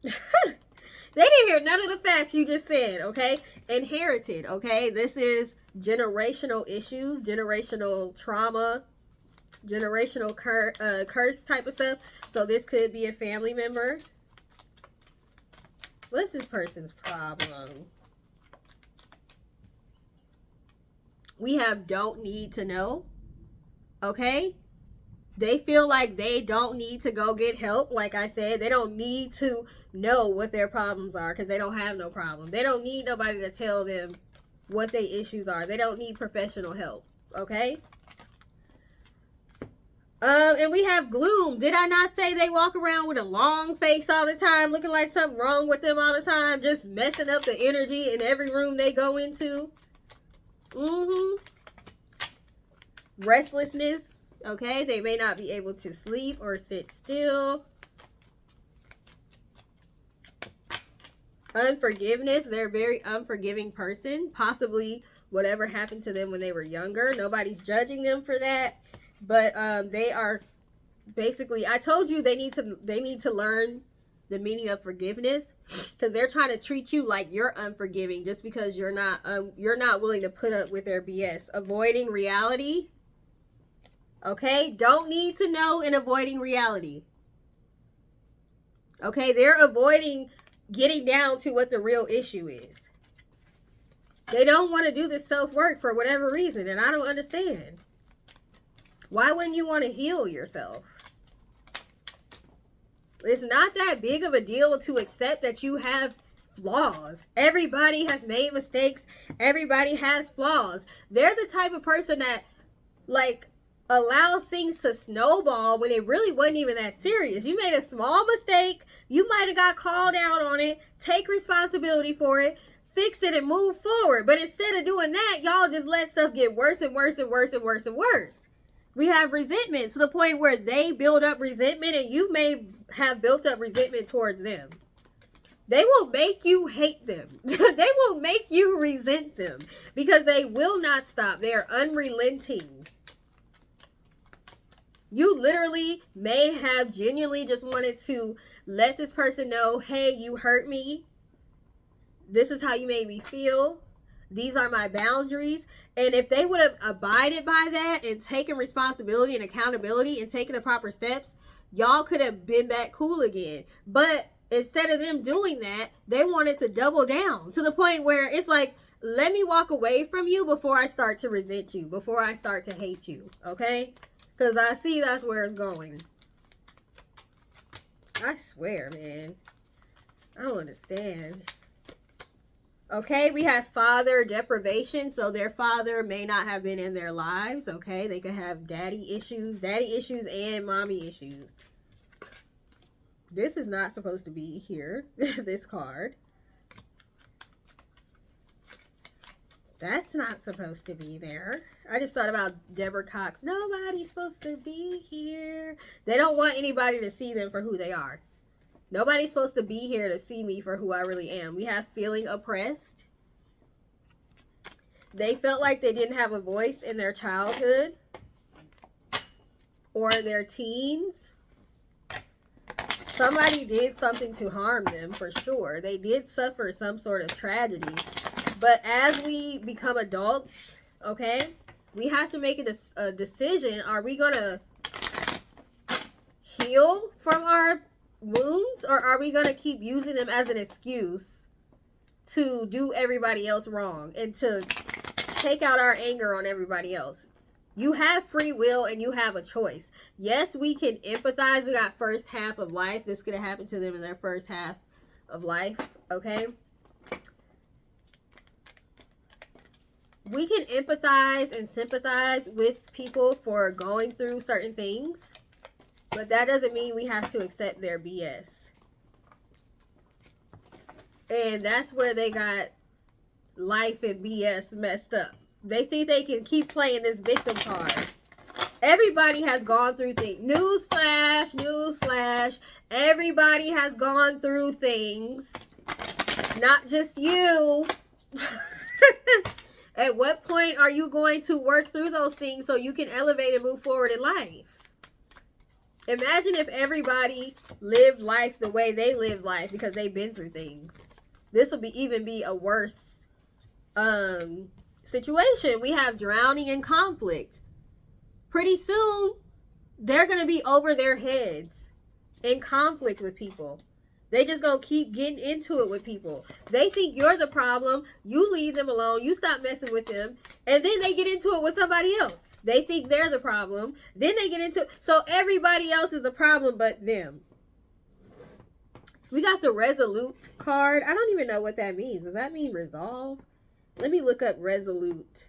they didn't hear none of the facts you just said, okay? Inherited, okay? This is generational issues, generational trauma, generational curse type of stuff. So this could be a family member. What's this person's problem? We have don't need to know, okay? They feel like they don't need to go get help. Like I said, they don't need to know what their problems are because they don't have no problem. They don't need nobody to tell them what their issues are. They don't need professional help. Okay? And we have gloom. Did I not say they walk around with a long face all the time, looking like something wrong with them all the time, just messing up the energy in every room they go into? Restlessness. Okay, they may not be able to sleep or sit still. Unforgiveness. They're a very unforgiving person. Possibly whatever happened to them when they were younger. Nobody's judging them for that. But they are basically, I told you they need to learn the meaning of forgiveness, because they're trying to treat you like you're unforgiving just because you're not willing to put up with their BS. Avoiding reality. Okay, don't need to know and avoiding reality. Okay, they're avoiding getting down to what the real issue is. They don't want to do this self-work for whatever reason, and I don't understand. Why wouldn't you want to heal yourself? It's not that big of a deal to accept that you have flaws. Everybody has made mistakes. Everybody has flaws. They're the type of person that, like, allows things to snowball when it really wasn't even that serious. You made a small mistake. You might have got called out on it. Take responsibility for it. Fix it and move forward. But instead of doing that, y'all just let stuff get worse and worse and worse and worse and worse. We have resentment to the point where they build up resentment and you may have built up resentment towards them. They will make you hate them. They will make you resent them because they will not stop. They are unrelenting. You literally may have genuinely just wanted to let this person know, hey, you hurt me. This is how you made me feel. These are my boundaries. And if they would have abided by that and taken responsibility and accountability and taken the proper steps, y'all could have been back cool again. But instead of them doing that, they wanted to double down to the point where it's like, let me walk away from you before I start to resent you, before I start to hate you. Okay? Because I see that's where it's going. I swear, man. I don't understand. Okay, we have father deprivation. So their father may not have been in their lives. Okay, they could have daddy issues and mommy issues. This is not supposed to be here, this card. That's not supposed to be there. I just thought about Deborah Cox. Nobody's supposed to be here. They don't want anybody to see them for who they are. Nobody's supposed to be here to see me for who I really am. We have feeling oppressed. They felt like they didn't have a voice in their childhood or their teens. Somebody did something to harm them for sure. They did suffer some sort of tragedy. But as we become adults, okay, we have to make a decision. Are we going to heal from our wounds, or are we going to keep using them as an excuse to do everybody else wrong and to take out our anger on everybody else? You have free will and you have a choice. Yes, we can empathize. We got first half of life. This could have happened to them in their first half of life, okay? We can empathize and sympathize with people for going through certain things, but that doesn't mean we have to accept their BS. And that's where they got life and BS messed up. They think they can keep playing this victim card. Everybody has gone through things. Newsflash, newsflash. Everybody has gone through things. Not just you. At what point are you going to work through those things so you can elevate and move forward in life? Imagine if everybody lived life the way they live life because they've been through things. This will even be a worse situation. We have drowning and conflict. Pretty soon, they're going to be over their heads in conflict with people. They just gonna keep getting into it with people. They think you're the problem. You leave them alone. You stop messing with them. And then they get into it with somebody else. They think they're the problem. Then they get into it. So everybody else is the problem but them. We got the resolute card. I don't even know what that means. Does that mean resolve? Let me look up resolute.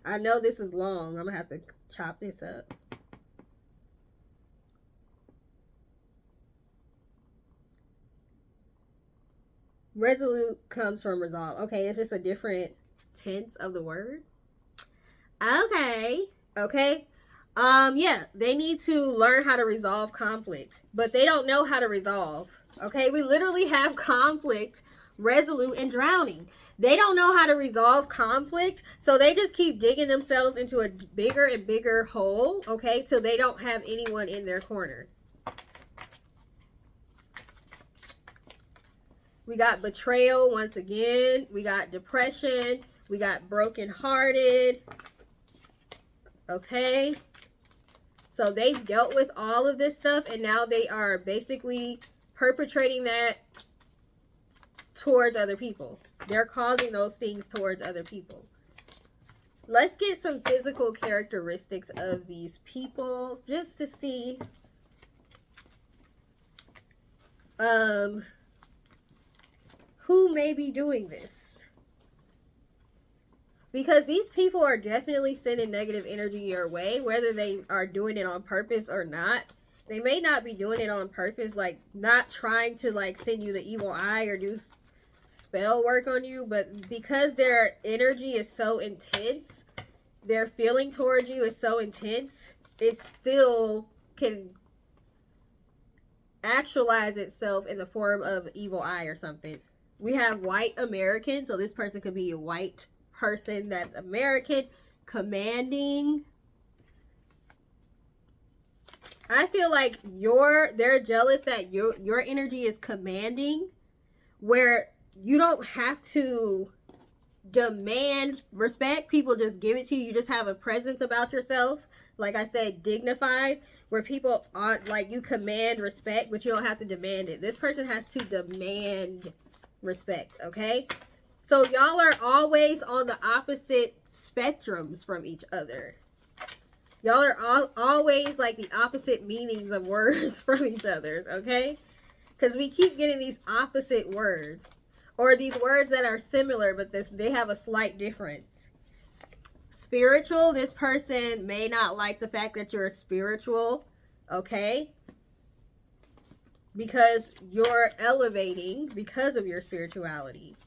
I know this is long. I'm gonna have to chop this up. Resolute comes from resolve. Okay, it's just a different tense of the word. Okay. Yeah, they need to learn how to resolve conflict, but they don't know how to resolve. Okay, we literally have conflict, resolute, and drowning. They don't know how to resolve conflict, so they just keep digging themselves into a bigger and bigger hole, okay, till they don't have anyone in their corner. We got betrayal once again. We got depression. We got brokenhearted. Okay. So they've dealt with all of this stuff, and now they are basically perpetrating that towards other people. They're causing those things towards other people. Let's get some physical characteristics of these people just to see who may be doing this. Because these people are definitely sending negative energy your way, whether they are doing it on purpose or not. They may not be doing it on purpose, like not trying to like send you the evil eye or do spell work on you, but because their energy is so intense, their feeling towards you is so intense, it still can actualize itself in the form of evil eye or something. We have white American, so this person could be a white person that's American, commanding. I feel like they're jealous that your energy is commanding, where you don't have to demand respect. People just give it to you. You just have a presence about yourself. Like I said, dignified, where people are like, you command respect, but you don't have to demand it. This person has to demand respect, okay? So y'all are always on the opposite spectrums from each other. Y'all are always like the opposite meanings of words from each other, okay? Because we keep getting these opposite words. Or these words that are similar, but they have a slight difference. Spiritual, this person may not like the fact that you're spiritual, okay? Because you're elevating because of your spirituality.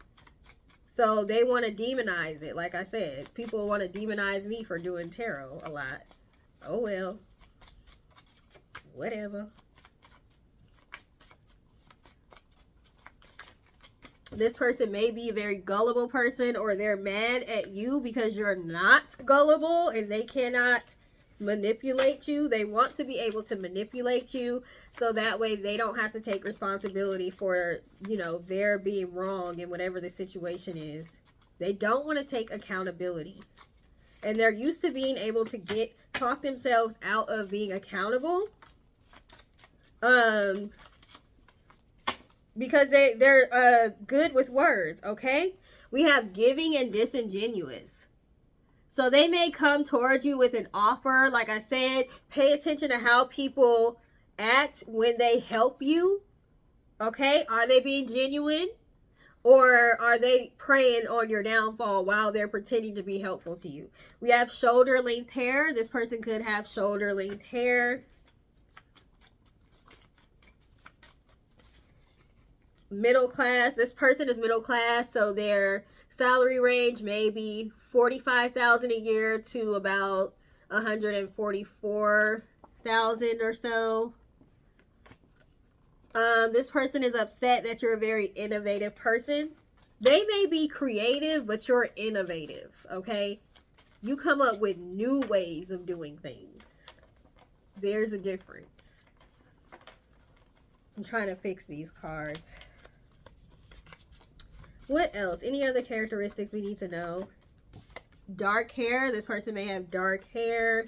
So they want to demonize it. Like I said, people want to demonize me for doing tarot a lot. Oh well. Whatever. This person may be a very gullible person, or they're mad at you because you're not gullible and they cannot manipulate you. They want to be able to manipulate you so that way they don't have to take responsibility for, you know, their being wrong in whatever the situation is. They don't want to take accountability. And they're used to being able to talk themselves out of being accountable. Because they're good with words, okay? We have giving and disingenuous. So they may come towards you with an offer. Like I said, pay attention to how people act when they help you, okay? Are they being genuine? Or are they preying on your downfall while they're pretending to be helpful to you? We have shoulder length hair. This person could have shoulder length hair. Middle class. This person is middle class, so their salary range may be $45,000 a year to about $144,000 or so. This person is upset that you're a very innovative person. They may be creative, but you're innovative, okay? You come up with new ways of doing things. There's a difference. I'm trying to fix these cards. What else? Any other characteristics we need to know? Dark hair. This person may have dark hair.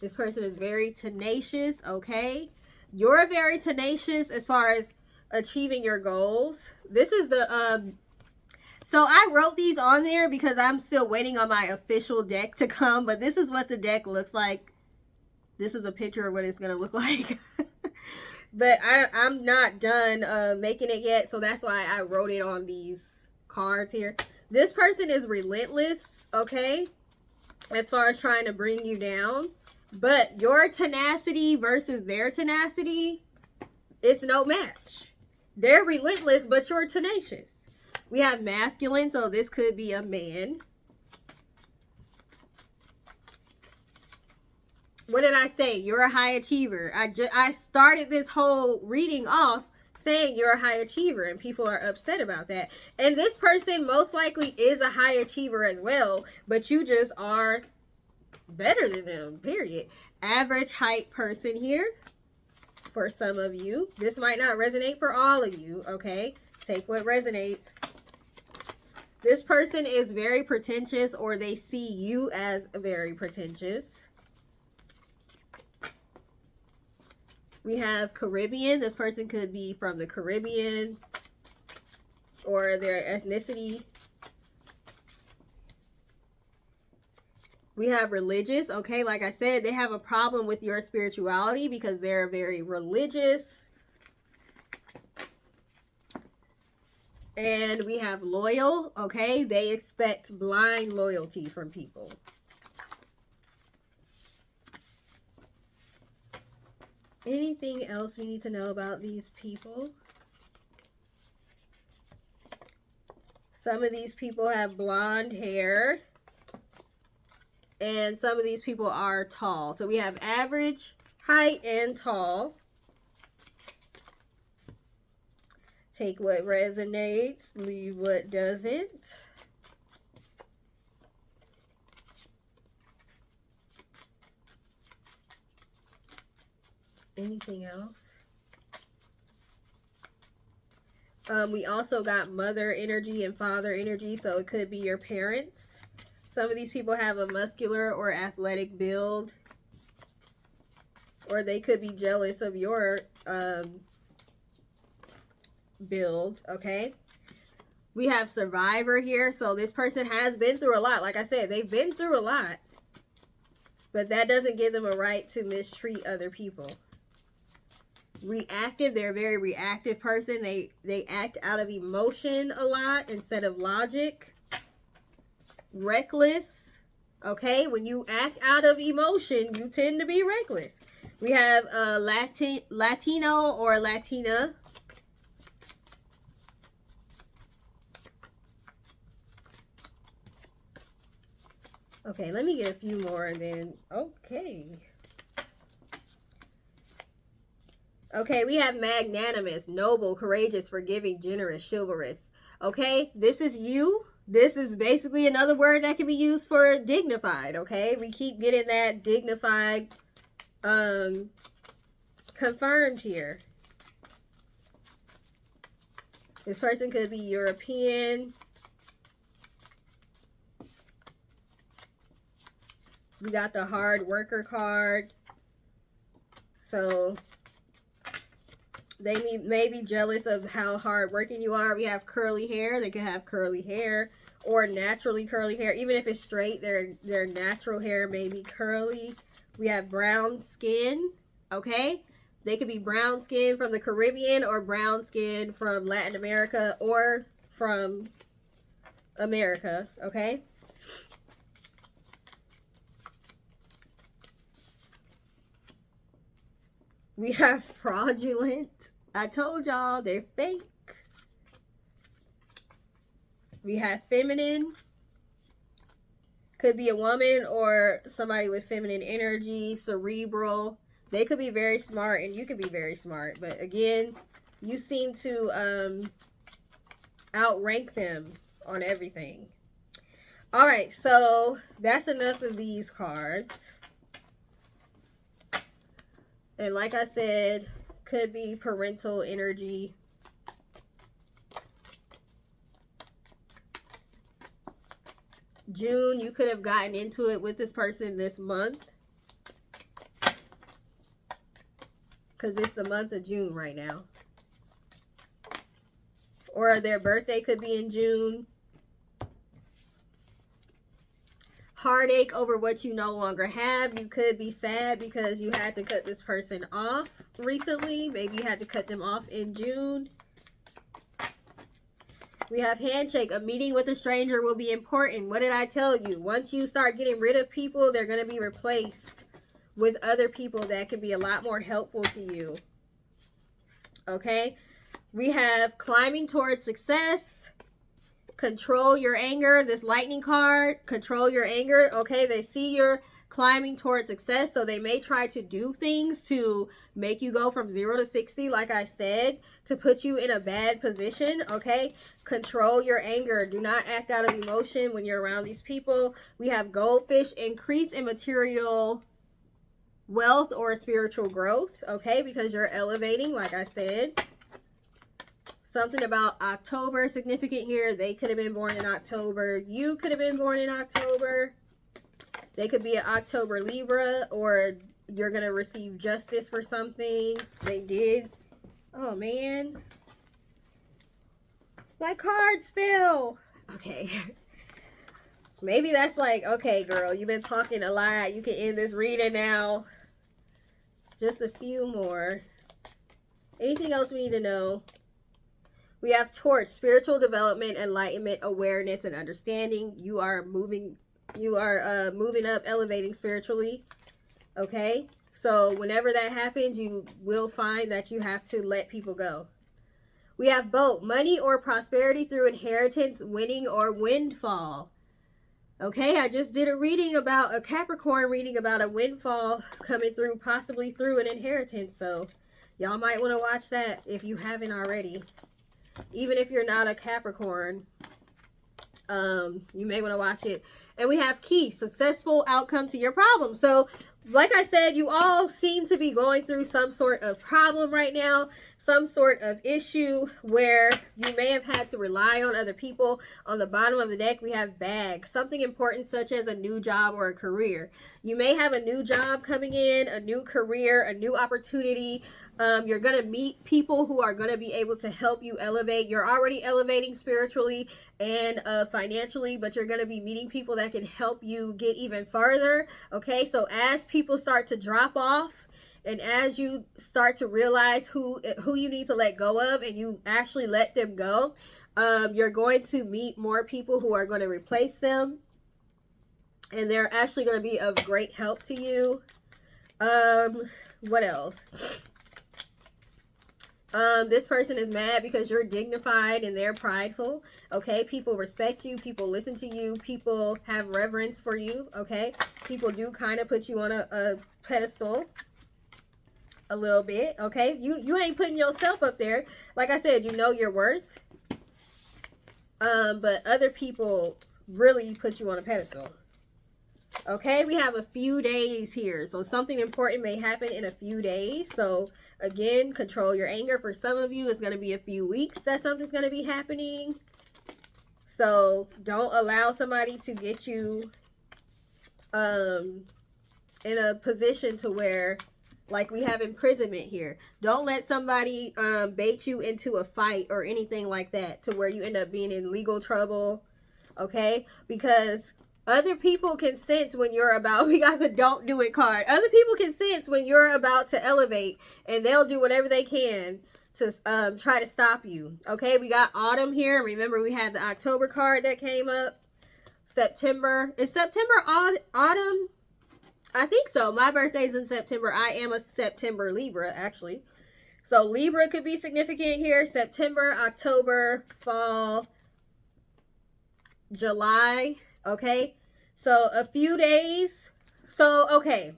This person is very tenacious, okay? You're very tenacious as far as achieving your goals. This is the, so I wrote these on there because I'm still waiting on my official deck to come, but this is what the deck looks like. This is a picture of what it's going to look like. But I'm not done making it yet, so that's why I wrote it on these cards here. This person is relentless, okay, as far as trying to bring you down. But your tenacity versus their tenacity, it's no match. They're relentless, but you're tenacious. We have masculine, so this could be a man. What did I say? You're a high achiever. I started this whole reading off saying you're a high achiever, and people are upset about that. And this person most likely is a high achiever as well, but you just are better than them, period. Average height person here for some of you. This might not resonate for all of you, okay? Take what resonates. This person is very pretentious, or they see you as very pretentious. We have Caribbean. This person could be from the Caribbean or their ethnicity. We have religious. Okay, like I said, they have a problem with your spirituality because they're very religious. And we have loyal. Okay, they expect blind loyalty from people. Anything else we need to know about these people? Some of these people have blonde hair. And some of these people are tall. So we have average height and tall. Take what resonates, leave what doesn't. Anything else? We also got mother energy and father energy, so it could be your parents. Some of these people have a muscular or athletic build, or they could be jealous of your build, okay? We have survivor here. So this person has been through a lot. Like I said, they've been through a lot. But that doesn't give them a right to mistreat other people. Reactive. They're a very reactive person. They act out of emotion a lot instead of logic. Reckless. Okay. When you act out of emotion, you tend to be reckless. We have a Latino or Latina. Okay, let me get a few more and then, okay. Okay, we have magnanimous, noble, courageous, forgiving, generous, chivalrous. Okay, this is you. This is basically another word that can be used for dignified, okay? We keep getting that dignified confirmed here. This person could be European. We got the hard worker card. So they may be jealous of how hard working you are. We have curly hair. They could have curly hair or naturally curly hair. Even if it's straight, their natural hair may be curly. We have brown skin. Okay. They could be brown skin from the Caribbean or brown skin from Latin America or from America. Okay. We have fraudulent. I told y'all they're fake. We have feminine. Could be a woman or somebody with feminine energy. Cerebral. They could be very smart and you could be very smart. But again, you seem to outrank them on everything. All right, so that's enough of these cards. And like I said, could be parental energy. June, you could have gotten into it with this person this month. Because it's the month of June right now. Or their birthday could be in June. Heartache over what you no longer have. You could be sad because you had to cut this person off recently. Maybe you had to cut them off in June. We have handshake. A meeting with a stranger will be important. What did I tell you? Once you start getting rid of people, they're going to be replaced with other people that can be a lot more helpful to you. Okay? We have climbing towards success. Control your anger. This lightning card, control your anger. Okay, they see you're climbing towards success, so they may try to do things to make you go from 0 to 60, like I said, to put you in a bad position. Okay, control your anger. Do not act out of emotion when you're around these people. We have goldfish. Increase in material wealth or spiritual growth. Okay, because you're elevating, like I said. Something about October significant here. They could have been born in October. You could have been born in October. They could be an October Libra, or you're going to receive justice for something. They did. Oh, man. My cards fell. Okay. Maybe that's like, okay, girl, you've been talking a lot. You can end this reading now. Just a few more. Anything else we need to know? We have torch, spiritual development, enlightenment, awareness, and understanding. You are moving up, elevating spiritually. Okay? So whenever that happens, you will find that you have to let people go. We have both money or prosperity through inheritance, winning, or windfall. Okay, I just did a reading about a Capricorn reading about a windfall coming through, possibly through an inheritance. So y'all might want to watch that if you haven't already. Even if you're not a Capricorn, you may want to watch it. And we have key, successful outcome to your problem. So like I said, you all seem to be going through some sort of problem right now, some sort of issue where you may have had to rely on other people. On the bottom of the deck, we have bag, something important such as a new job or a career. You may have a new job coming in, a new career, a new opportunity. You're going to meet people who are going to be able to help you elevate. You're already elevating spiritually and financially, but you're going to be meeting people that can help you get even further. Okay, so as people start to drop off, and as you start to realize who you need to let go of, and you actually let them go, you're going to meet more people who are going to replace them, and they're actually going to be of great help to you. What else? This person is mad because you're dignified and they're prideful. Okay, people respect you, people listen to you, people have reverence for you. Okay, people do kind of put you on a pedestal a little bit. Okay, you ain't putting yourself up there. Like I said, you know your worth. But other people really put you on a pedestal. Okay, we have a few days here, so something important may happen in a few days. So again, control your anger. For some of you, it's going to be a few weeks that something's going to be happening. So don't allow somebody to get you in a position to where, like we have imprisonment here. Don't let somebody bait you into a fight or anything like that to where you end up being in legal trouble. Okay, because other people can sense when you're about, we got the don't do it card. Other people can sense when you're about to elevate, and they'll do whatever they can to try to stop you. Okay, we got autumn here. Remember, we had the October card that came up. September. Is September autumn? I think so. My birthday's in September. I am a September Libra, actually. So Libra could be significant here. September, October, fall, July. Okay, so a few days. So, okay,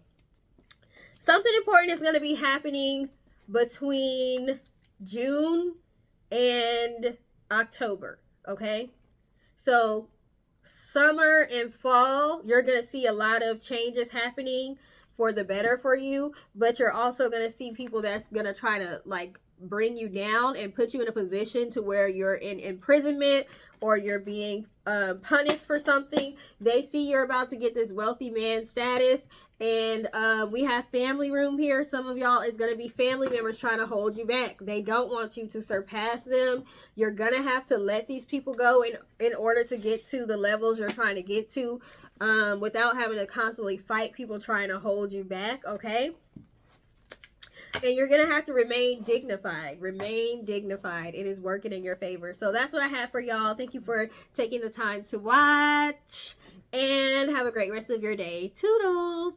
something important is going to be happening between June and October. Okay, so summer and fall, you're going to see a lot of changes happening for the better for you, but you're also going to see people that's going to try to like bring you down and put you in a position to where you're in imprisonment or you're being punished for something. They see you're about to get this wealthy man status, and we have family room here. Some of y'all is going to be family members trying to hold you back. They don't want you to surpass them. You're going to have to let these people go in order to get to the levels you're trying to get to, without having to constantly fight people trying to hold you back. Okay, and you're going to have to remain dignified. Remain dignified. It is working in your favor. So that's what I have for y'all. Thank you for taking the time to watch. And have a great rest of your day. Toodles.